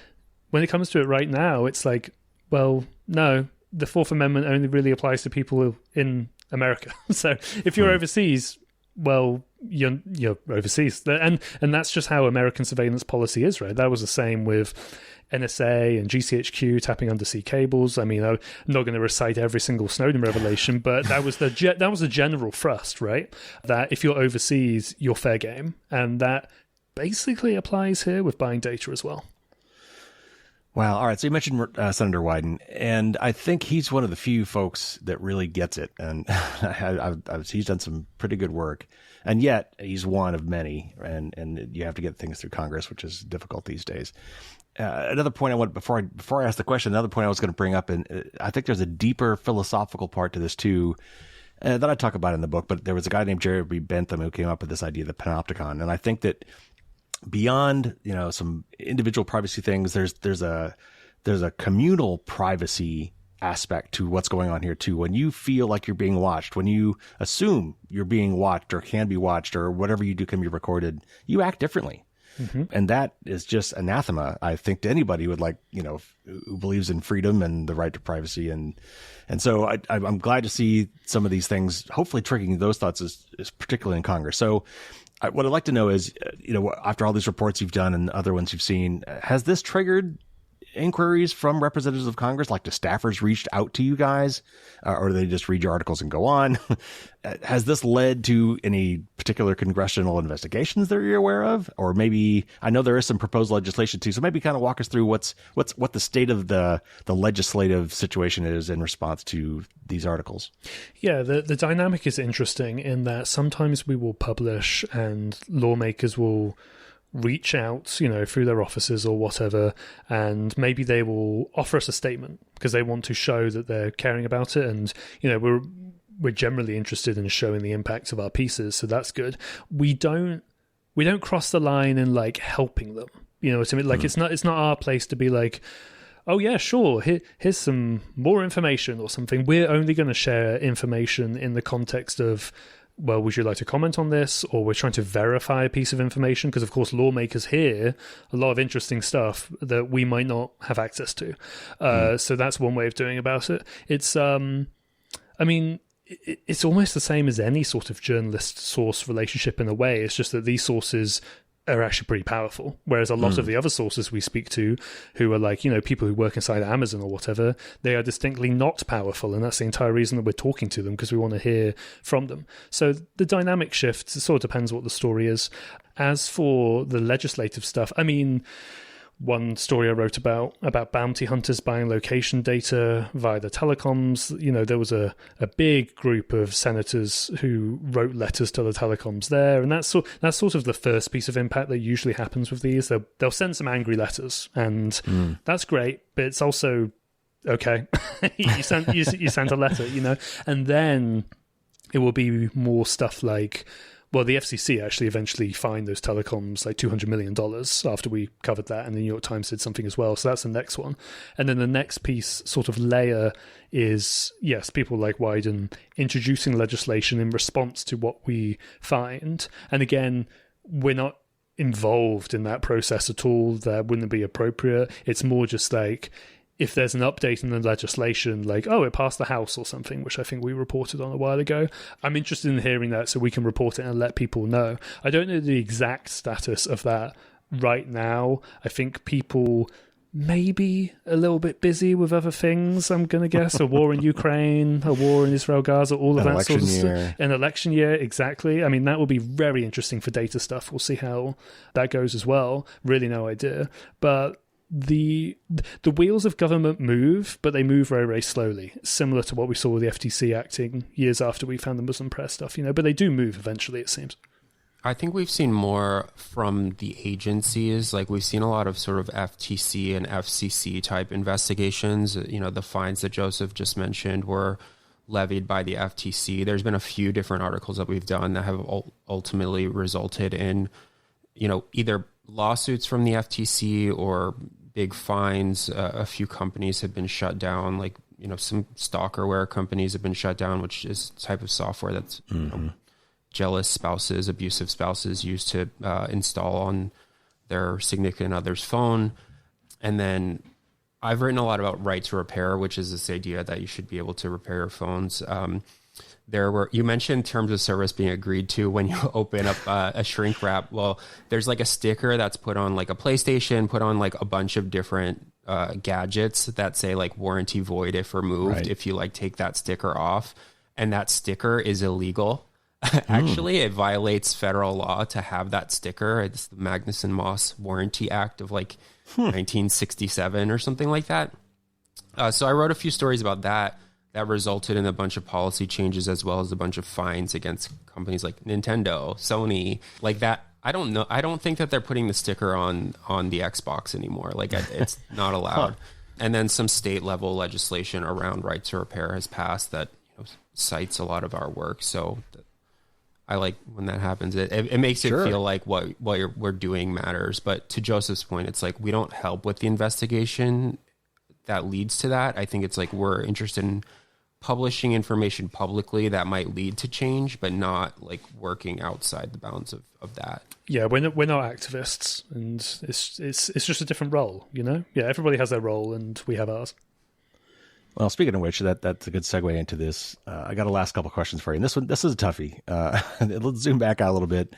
it right now, it's like, well, no, the Fourth Amendment only really applies to people in America. So if you're overseas, well, you're overseas, and that's just how American surveillance policy is, right? That was the same with NSA and GCHQ tapping undersea cables. I mean, I'm not going to recite every single Snowden revelation, but that was the general thrust, right? That if you're overseas, you're fair game, and that basically applies here with buying data as well. Wow. All right. So you mentioned Senator Wyden, and I think he's one of the few folks that really gets it. And he's done some pretty good work. And yet he's one of many. And you have to get things through Congress, which is difficult these days. Another point I want, before I ask the question, another point I was going to bring up, and I think there's a deeper philosophical part to this too, that I talk about in the book. But there was a guy named Jeremy Bentham who came up with this idea of the panopticon. And I think that beyond, some individual privacy things, there's a communal privacy aspect to what's going on here too. When you feel like you're being watched, when you assume you're being watched or can be watched, or whatever you do can be recorded, you act differently. Mm-hmm. And that is just anathema, I think, to anybody who would who believes in freedom and the right to privacy. And so I'm glad to see some of these things hopefully triggering those thoughts, is particularly in Congress. So what I'd like to know is, after all these reports you've done and other ones you've seen, has this triggered inquiries from representatives of Congress? Like, do staffers reached out to you guys, or do they just read your articles and go on? Has this led to any particular congressional investigations that you're aware of? Or maybe, I know there is some proposed legislation too, so maybe kind of walk us through what the state of the legislative situation is in response to these articles. Yeah, the dynamic is interesting in that sometimes we will publish and lawmakers will reach out, through their offices or whatever, and maybe they will offer us a statement because they want to show that they're caring about it. And, we're generally interested in showing the impacts of our pieces. So that's good. We don't cross the line in helping them. You know what I mean? It's not our place to be like, oh yeah, sure, here's some more information or something. We're only going to share information in the context of, well, would you like to comment on this? Or we're trying to verify a piece of information, because of course lawmakers hear a lot of interesting stuff that we might not have access to. So that's one way of doing about it. It's, it's almost the same as any sort of journalist-source relationship in a way. It's just that these sources are actually pretty powerful, whereas a lot of the other sources we speak to, who are people who work inside Amazon or whatever, they are distinctly not powerful, and that's the entire reason that we're talking to them, because we want to hear from them. So the dynamic shifts. It sort of depends what the story is. As for the legislative stuff, one story I wrote about bounty hunters buying location data via the telecoms. There was a big group of senators who wrote letters to the telecoms there, and that's sort of the first piece of impact that usually happens with these. They'll send some angry letters, and that's great, but it's also okay. you sent a letter, and then it will be more stuff like, well, the FCC actually eventually fined those telecoms $200 million after we covered that, and the New York Times did something as well. So that's the next one. And then the next piece, sort of layer, is, yes, people like Wyden introducing legislation in response to what we find. And again, we're not involved in that process at all. That wouldn't be appropriate. It's more just if there's an update in the legislation, it passed the House or something, which I think we reported on a while ago, I'm interested in hearing that so we can report it and let people know. I don't know the exact status of that right now. I think people may be a little bit busy with other things, I'm going to guess. A war in Ukraine, a war in Israel, Gaza, all of that sort of stuff. An election year, exactly. That will be very interesting for data stuff. We'll see how that goes as well. Really no idea. But the wheels of government move, but they move very, very slowly, similar to what we saw with the FTC acting years after we found the Muslim press stuff, but they do move eventually, it seems. I think we've seen more from the agencies. We've seen a lot of sort of FTC and FCC type investigations. The fines that Joseph just mentioned were levied by the FTC. There's been a few different articles that we've done that have ultimately resulted in, either lawsuits from the FTC or big fines. A few companies have been shut down, some stalkerware companies have been shut down, which is a type of software that's jealous spouses, abusive spouses use to install on their significant other's phone. And then I've written a lot about right to repair, which is this idea that you should be able to repair your phones. You mentioned terms of service being agreed to when you open up a shrink wrap. Well, there's a sticker that's put on a PlayStation, put on a bunch of different gadgets that say warranty void if removed, right, if you take that sticker off. And that sticker is illegal. Actually, it violates federal law to have that sticker. It's the Magnuson-Moss Warranty Act of 1967 or something like that. So I wrote a few stories about that resulted in a bunch of policy changes as well as a bunch of fines against companies like Nintendo, Sony, like that. I don't know. I don't think that they're putting the sticker on the Xbox anymore. Like it's not allowed. And then some state level legislation around right to repair has passed that cites a lot of our work. So I like when that happens. It makes it feel like what we're doing matters. But to Joseph's point, it's like we don't help with the investigation that leads to that. I think it's like we're interested in publishing information publicly that might lead to change, but not like working outside the bounds of that. Yeah, we're not activists, and it's just a different role, Yeah, everybody has their role, and we have ours. Well, speaking of which, that's a good segue into this. I got a last couple questions for you. And this is a toughie. Let's zoom back out a little bit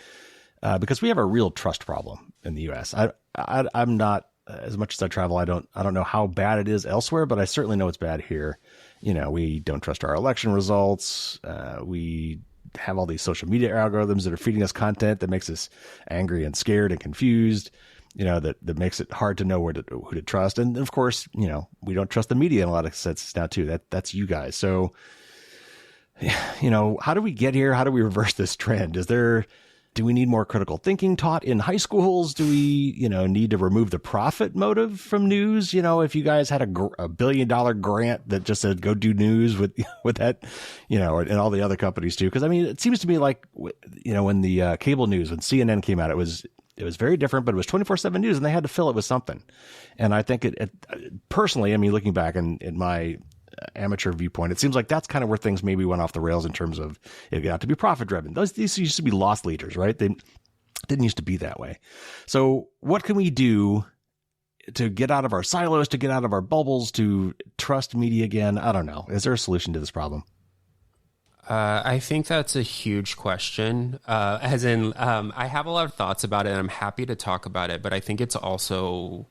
because we have a real trust problem in the U.S. I'm not, as much as I travel, I don't know how bad it is elsewhere, but I certainly know it's bad here. We don't trust our election results. We have all these social media algorithms that are feeding us content that makes us angry and scared and confused. That makes it hard to know who to trust. And of course, we don't trust the media in a lot of senses now too. That's you guys. So, how do we get here? How do we reverse this trend? Do we need more critical thinking taught in high schools? Do we, need to remove the profit motive from news? If you guys had a $1 billion grant that just said, go do news with that, and all the other companies too. Cause it seems to me like, when the cable news, when CNN came out, it was very different, but it was 24/7 news and they had to fill it with something. And I think it personally, looking back in my amateur viewpoint, it seems like that's kind of where things maybe went off the rails in terms of it got to be profit driven. These used to be loss leaders, right? They didn't used to be that way. So what can we do to get out of our silos, to get out of our bubbles, to trust media again? I don't know. Is there a solution to this problem? I think that's a huge question. I have a lot of thoughts about it and I'm happy to talk about it, but I think it's also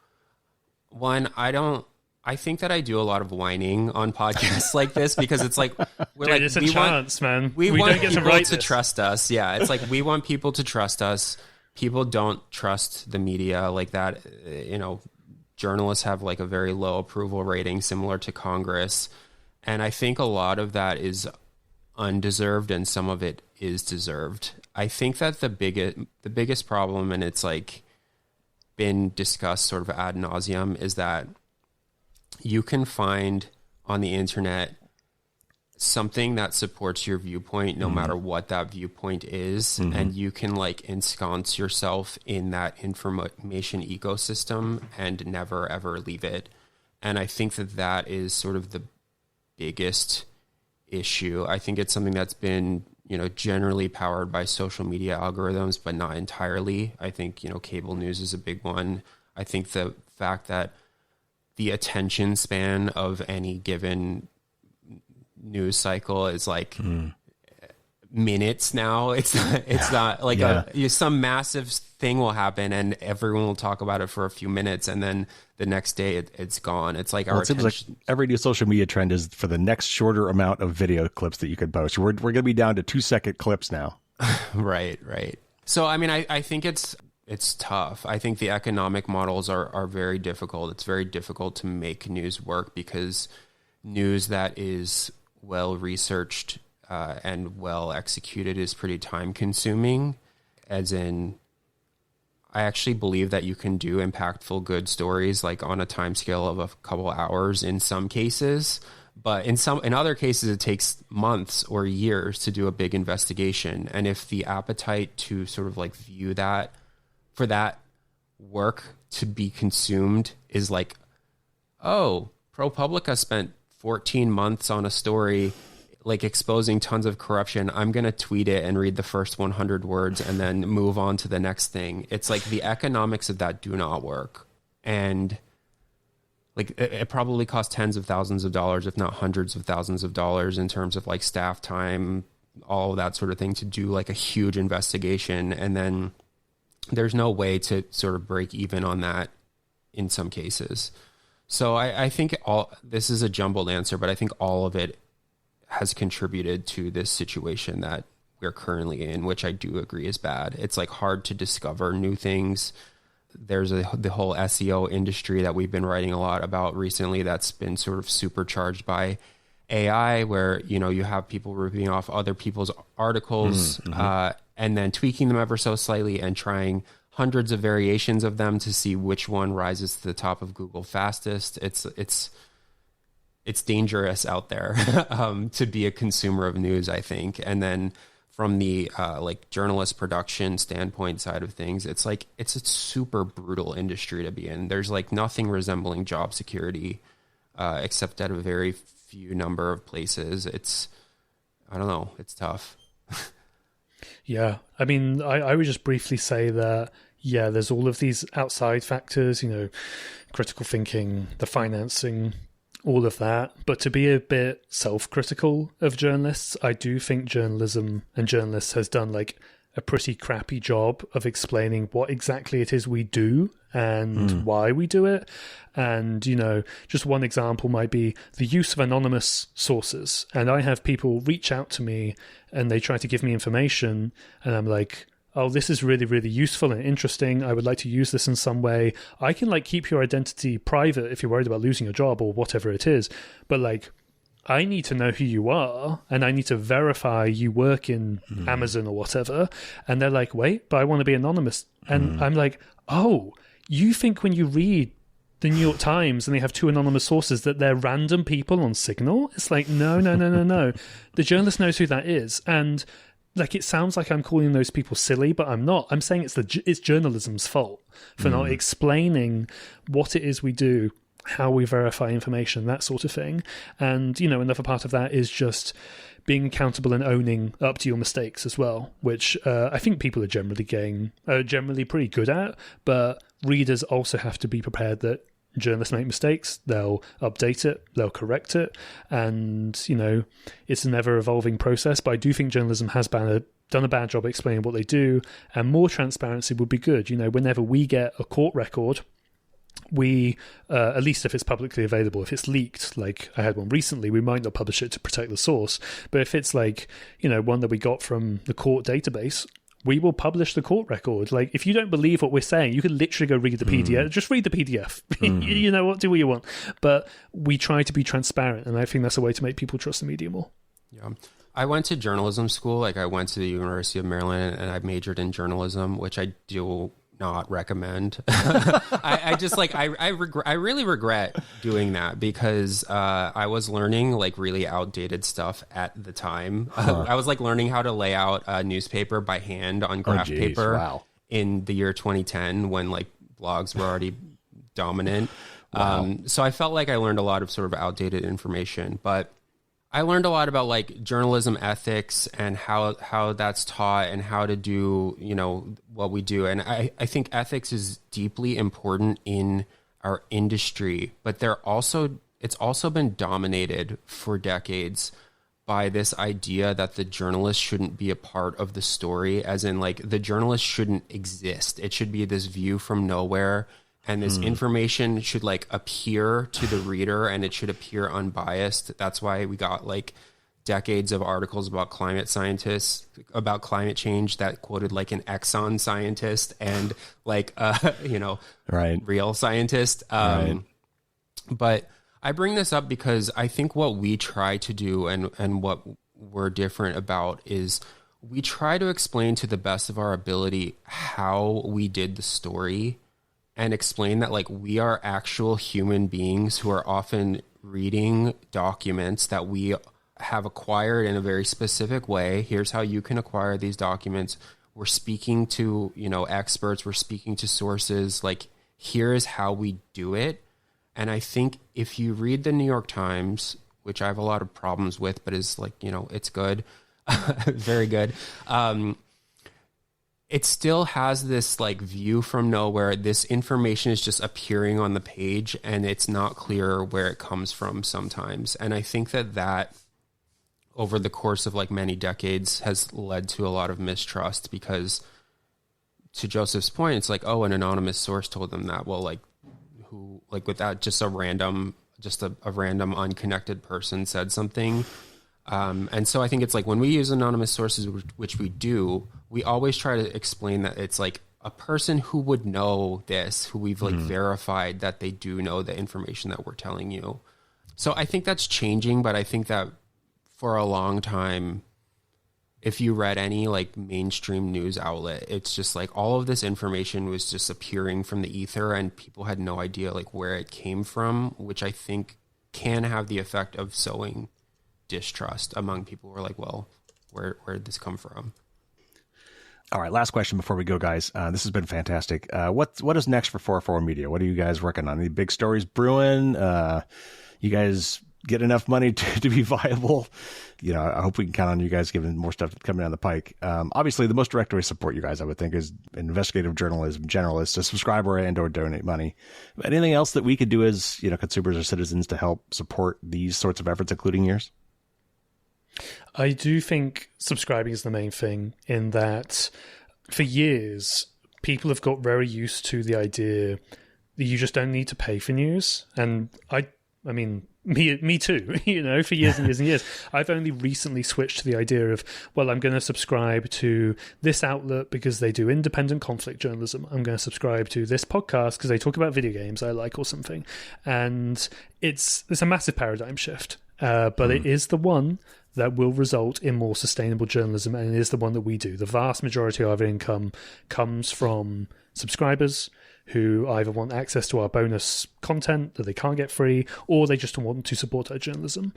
one, I think that I do a lot of whining on podcasts like this because it's like it's a chance, man. We want don't get people to trust us. Yeah, it's like we want people to trust us. People don't trust the media like that. Journalists have like a very low approval rating, similar to Congress, and I think a lot of that is undeserved, and some of it is deserved. I think that the biggest problem, and it's like been discussed sort of ad nauseum, is that you can find on the internet something that supports your viewpoint no matter what that viewpoint is. And you can like ensconce yourself in that information ecosystem and never ever leave it. And I think that is sort of the biggest issue. I think it's something that's been, generally powered by social media algorithms, but not entirely. I think, cable news is a big one. I think the fact that the attention span of any given news cycle is like minutes now. It's not like some massive thing will happen and everyone will talk about it for a few minutes and then the next day it's gone. It's like it seems like every new social media trend is for the next shorter amount of video clips that you could post. We're going to be down to 2-second clips now. Right. So, I think it's tough. I think the economic models are very difficult. It's very difficult to make news work because news that is well researched and well executed is pretty time consuming. As in, I actually believe that you can do impactful, good stories like on a time scale of a couple hours in some cases, but in other cases it takes months or years to do a big investigation. And if the appetite to sort of like view that for that work to be consumed is like, oh, ProPublica spent 14 months on a story like exposing tons of corruption. I'm going to tweet it and read the first 100 words and then move on to the next thing. It's like the economics of that do not work. And like it probably costs tens of thousands of dollars, if not hundreds of thousands of dollars in terms of like staff time, all of that sort of thing to do like a huge investigation. And then there's no way to sort of break even on that in some cases. So I think this is a jumbled answer, but I think all of it has contributed to this situation that we're currently in, which I do agree is bad. It's like hard to discover new things. there's the whole SEO industry that we've been writing a lot about recently that's been sort of supercharged by AI, where, you know, you have people ripping off other people's articles and then tweaking them ever so slightly and trying hundreds of variations of them to see which one rises to the top of Google fastest. It's dangerous out there to be a consumer of news, I think. And then from the like journalist production standpoint side of things, it's like it's a super brutal industry to be in. There's like nothing resembling job security except at a very few number of places. I don't know, it's tough. Yeah, I mean, I would just briefly say that, yeah, there's all of these outside factors, you know, critical thinking, the financing, all of that. But to be a bit self-critical of journalists, I do think journalism and journalists has done like a pretty crappy job of explaining what exactly it is we do and why we do it. And, you know, just one example might be the use of anonymous sources. And I have people reach out to me and they try to give me information, and I'm like, oh, this is really, really useful and interesting. I would like to use this in some way. I can like keep your identity private if you're worried about losing your job or whatever it is. But like, I need to know who you are, and I need to verify you work in Amazon or whatever. And they're like, wait, but I want to be anonymous. And I'm like, oh, you think when you read the New York Times and they have two anonymous sources that they're random people on Signal? It's like, no. The journalist knows who that is. And like, it sounds like I'm calling those people silly, but I'm not. I'm saying it's journalism's fault for not explaining what it is we do, how we verify information, that sort of thing. And, you know, another part of that is just being accountable and owning up to your mistakes as well, which I think people are generally pretty good at, but readers also have to be prepared that journalists make mistakes, they'll update it, they'll correct it, and, you know, it's an ever-evolving process. But I do think journalism has done a bad job explaining what they do, and more transparency would be good. You know, whenever we get a court record, we, at least if it's publicly available, if it's leaked, like I had one recently, we might not publish it to protect the source. But if it's like, you know, one that we got from the court database, we will publish the court record. Like, if you don't believe what we're saying, you can literally go read the PDF. Just read the PDF. You know what? Do what you want. But we try to be transparent, and I think that's a way to make people trust the media more. Yeah. I went to journalism school. Like, I went to the University of Maryland, and I majored in journalism, which I do not recommend. I just like, I really regret doing that, because I was learning like really outdated stuff at the time. I was like learning how to lay out a newspaper by hand on graph paper in the year 2010, when like blogs were already dominant. So I felt like I learned a lot of sort of outdated information, but I learned a lot about like journalism ethics and how that's taught and how to do, you know, what we do. And I think ethics is deeply important in our industry, but it's also been dominated for decades by this idea that the journalist shouldn't be a part of the story, as in like the journalist shouldn't exist. It should be this view from nowhere. And this information should like appear to the reader, and it should appear unbiased. That's why we got like decades of articles about climate scientists, about climate change, that quoted like an Exxon scientist and like, you know, real scientist. But I bring this up because I think what we try to do and what we're different about is we try to explain to the best of our ability how we did the story, and explain that like we are actual human beings who are often reading documents that we have acquired in a very specific way. Here's how you can acquire these documents. We're speaking to, you know, experts, we're speaking to sources, like here is how we do it. And I think if you read the New York Times, which I have a lot of problems with, but is like, you know, it's good, very good. It still has this like view from nowhere. This information is just appearing on the page, and it's not clear where it comes from sometimes. And I think that over the course of like many decades has led to a lot of mistrust, because to Joseph's point, it's like, oh, an anonymous source told them that. Well, like who, like without just a random unconnected person said something. And so I think it's like when we use anonymous sources, which we do, we always try to explain that it's like a person who would know this, who we've like verified that they do know the information that we're telling you. So I think that's changing, but I think that for a long time, if you read any like mainstream news outlet, it's just like all of this information was just appearing from the ether and people had no idea like where it came from, which I think can have the effect of sowing distrust among people who are like, well, where did this come from? All right, last question before we go, guys. This has been fantastic. What is next for 404 Media? What are you guys working on? Any big stories brewing? You guys get enough money to be viable? You know, I hope we can count on you guys giving more stuff coming down the pike. Obviously, the most direct way to support you guys, I would think, is investigative journalism. Generalists to subscribe or donate money. But anything else that we could do as, you know, consumers or citizens to help support these sorts of efforts, including yours? I do think subscribing is the main thing, in that for years, people have got very used to the idea that you just don't need to pay for news. And I mean, me too, you know, for years and years and years. I've only recently switched to the idea of, well, I'm going to subscribe to this outlet because they do independent conflict journalism. I'm going to subscribe to this podcast because they talk about video games I like or something. And it's a massive paradigm shift, but it is the one that will result in more sustainable journalism, and it is the one that we do. The vast majority of our income comes from subscribers who either want access to our bonus content that they can't get free, or they just want to support our journalism.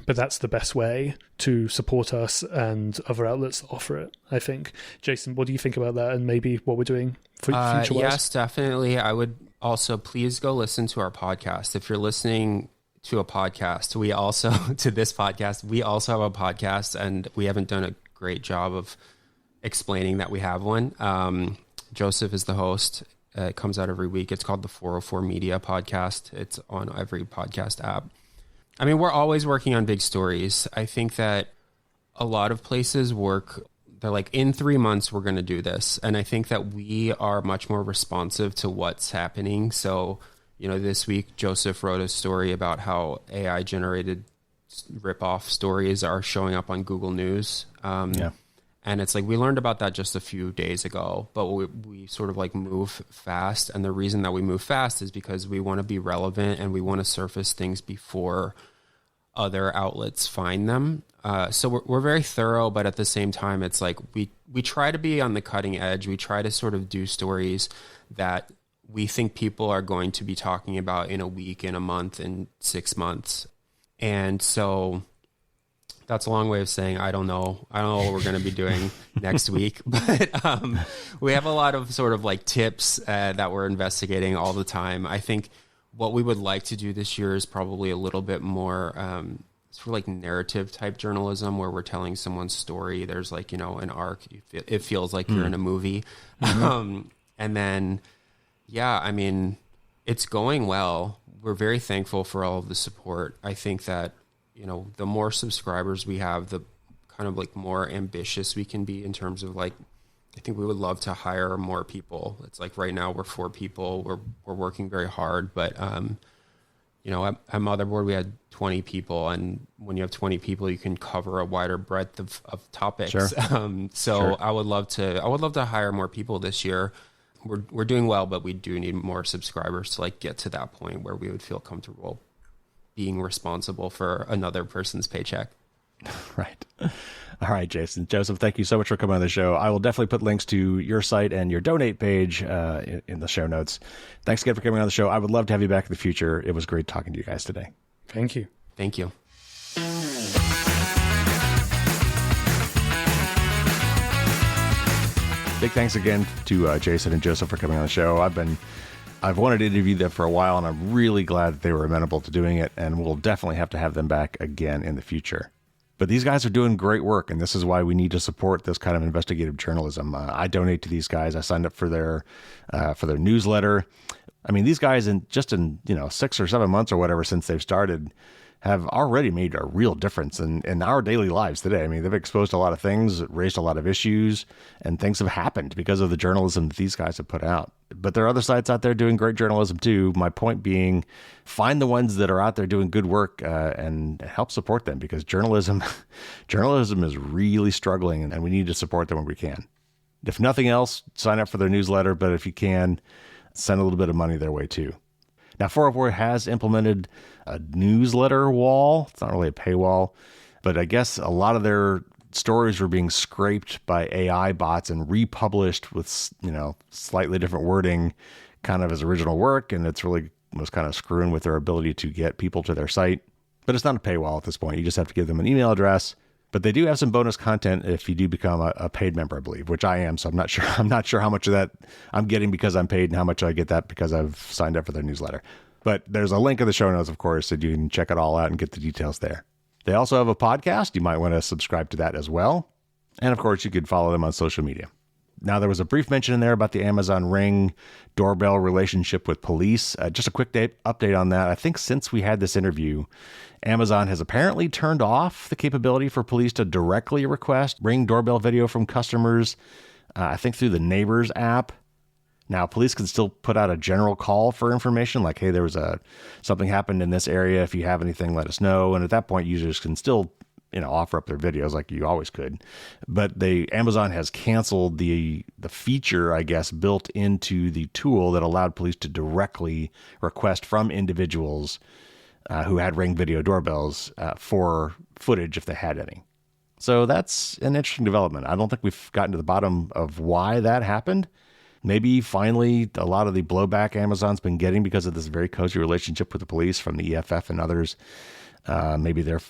But that's the best way to support us and other outlets that offer it, I think. Jason, what do you think about that, and maybe what we're doing for future-wise? Yes, definitely. I would also please go listen to our podcast. If you're listening to a podcast, we also have a podcast, and we haven't done a great job of explaining that we have one. Joseph is the host. It comes out every week. It's called the 404 Media Podcast. It's on every podcast app. I mean, we're always working on big stories. I think that a lot of places they're like, in 3 months, we're going to do this. And I think that we are much more responsive to what's happening. So, you know, this week, Joseph wrote a story about how AI-generated rip-off stories are showing up on Google News. And it's like, we learned about that just a few days ago, but we sort of like move fast. And the reason that we move fast is because we want to be relevant and we want to surface things before other outlets find them. So we're very thorough, but at the same time, it's like we try to be on the cutting edge. We try to sort of do stories that we think people are going to be talking about in a week, in a month, in 6 months. And so that's a long way of saying I don't know what we're going to be doing next week, but we have a lot of sort of like tips that we're investigating all the time. I think what we would like to do this year is probably a little bit more sort of like narrative type journalism, where we're telling someone's story. There's like, you know, an arc. It feels like you're in a movie. And then, yeah, I mean, it's going well. We're very thankful for all of the support. I think that, you know, the more subscribers we have, the kind of like more ambitious we can be in terms of like, I think we would love to hire more people. It's like right now we're 4 people. We're working very hard, but you know, at Motherboard we had 20 people, and when you have 20 people, you can cover a wider breadth of topics. Sure. Sure. I would love to hire more people this year. We're doing well, but we do need more subscribers to like get to that point where we would feel comfortable being responsible for another person's paycheck. Right. All right, Jason. Joseph, thank you so much for coming on the show. I will definitely put links to your site and your donate page in the show notes. Thanks again for coming on the show. I would love to have you back in the future. It was great talking to you guys today. Thank you. Thank you. Big thanks again to Jason and Joseph for coming on the show. I've wanted to interview them for a while, and I'm really glad that they were amenable to doing it, and we'll definitely have to have them back again in the future. But these guys are doing great work, and this is why we need to support this kind of investigative journalism. I donate to these guys. I signed up for their newsletter. I mean, these guys in 6 or 7 months or whatever since they've started have already made a real difference in our daily lives today. I mean, they've exposed a lot of things, raised a lot of issues, and things have happened because of the journalism that these guys have put out. But there are other sites out there doing great journalism too. My point being, find the ones that are out there doing good work and help support them, because journalism is really struggling, and we need to support them when we can. If nothing else, sign up for their newsletter, but if you can, send a little bit of money their way too. Now, 404 has implemented a newsletter wall. It's not really a paywall, but I guess a lot of their stories were being scraped by AI bots and republished with, slightly different wording kind of as original work. And it's really was kind of screwing with their ability to get people to their site. But it's not a paywall at this point. You just have to give them an email address. But they do have some bonus content if you do become a paid member, I believe, which I am. So I'm not sure how much of that I'm getting because I'm paid and how much I get that because I've signed up for their newsletter. But there's a link in the show notes, of course, so you can check it all out and get the details there. They also have a podcast. You might want to subscribe to that as well. And of course, you could follow them on social media. Now, there was a brief mention in there about the Amazon Ring doorbell relationship with police. Just a quick update on that. I think since we had this interview, Amazon has apparently turned off the capability for police to directly request Ring doorbell video from customers, I think through the Neighbors app. Now, police can still put out a general call for information like, hey, there was something happened in this area. If you have anything, let us know. And at that point, users can still offer up their videos like you always could. But Amazon has canceled the feature, I guess, built into the tool that allowed police to directly request from individuals who had Ring video doorbells for footage if they had any. So that's an interesting development. I don't think we've gotten to the bottom of why that happened. Maybe finally a lot of the blowback Amazon's been getting because of this very cozy relationship with the police from the EFF and others. Maybe they're,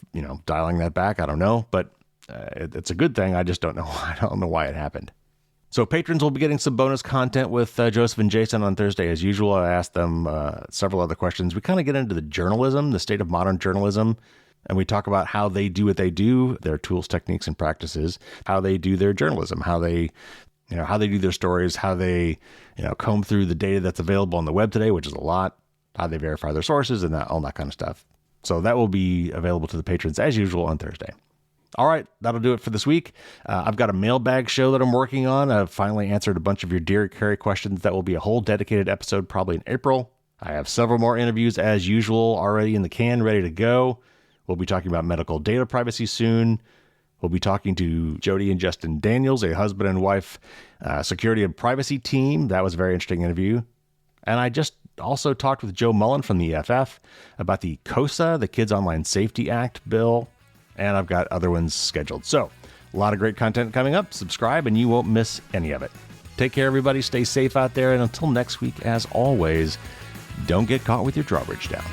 dialing that back. I don't know, but it's a good thing. I just don't know. I don't know why it happened. So patrons will be getting some bonus content with Joseph and Jason on Thursday. As usual, I asked them several other questions. We kind of get into the journalism, the state of modern journalism, and we talk about how they do what they do, their tools, techniques, and practices, how they do their journalism, how they do their stories, how they, comb through the data that's available on the web today, which is a lot, how they verify their sources and all that kind of stuff. So that will be available to the patrons as usual on Thursday. All right, that'll do it for this week. I've got a mailbag show that I'm working on. I've finally answered a bunch of your Dear Carrie questions. That will be a whole dedicated episode probably in April. I have several more interviews as usual already in the can, ready to go. We'll be talking about medical data privacy soon. We'll be talking to Jody and Justin Daniels, a husband and wife security and privacy team. That was a very interesting interview. And I just also talked with Joe Mullen from the EFF about the KOSA, the Kids Online Safety Act bill, and I've got other ones scheduled. So a lot of great content coming up. Subscribe and you won't miss any of it. Take care, everybody. Stay safe out there. And until next week, as always, don't get caught with your drawbridge down.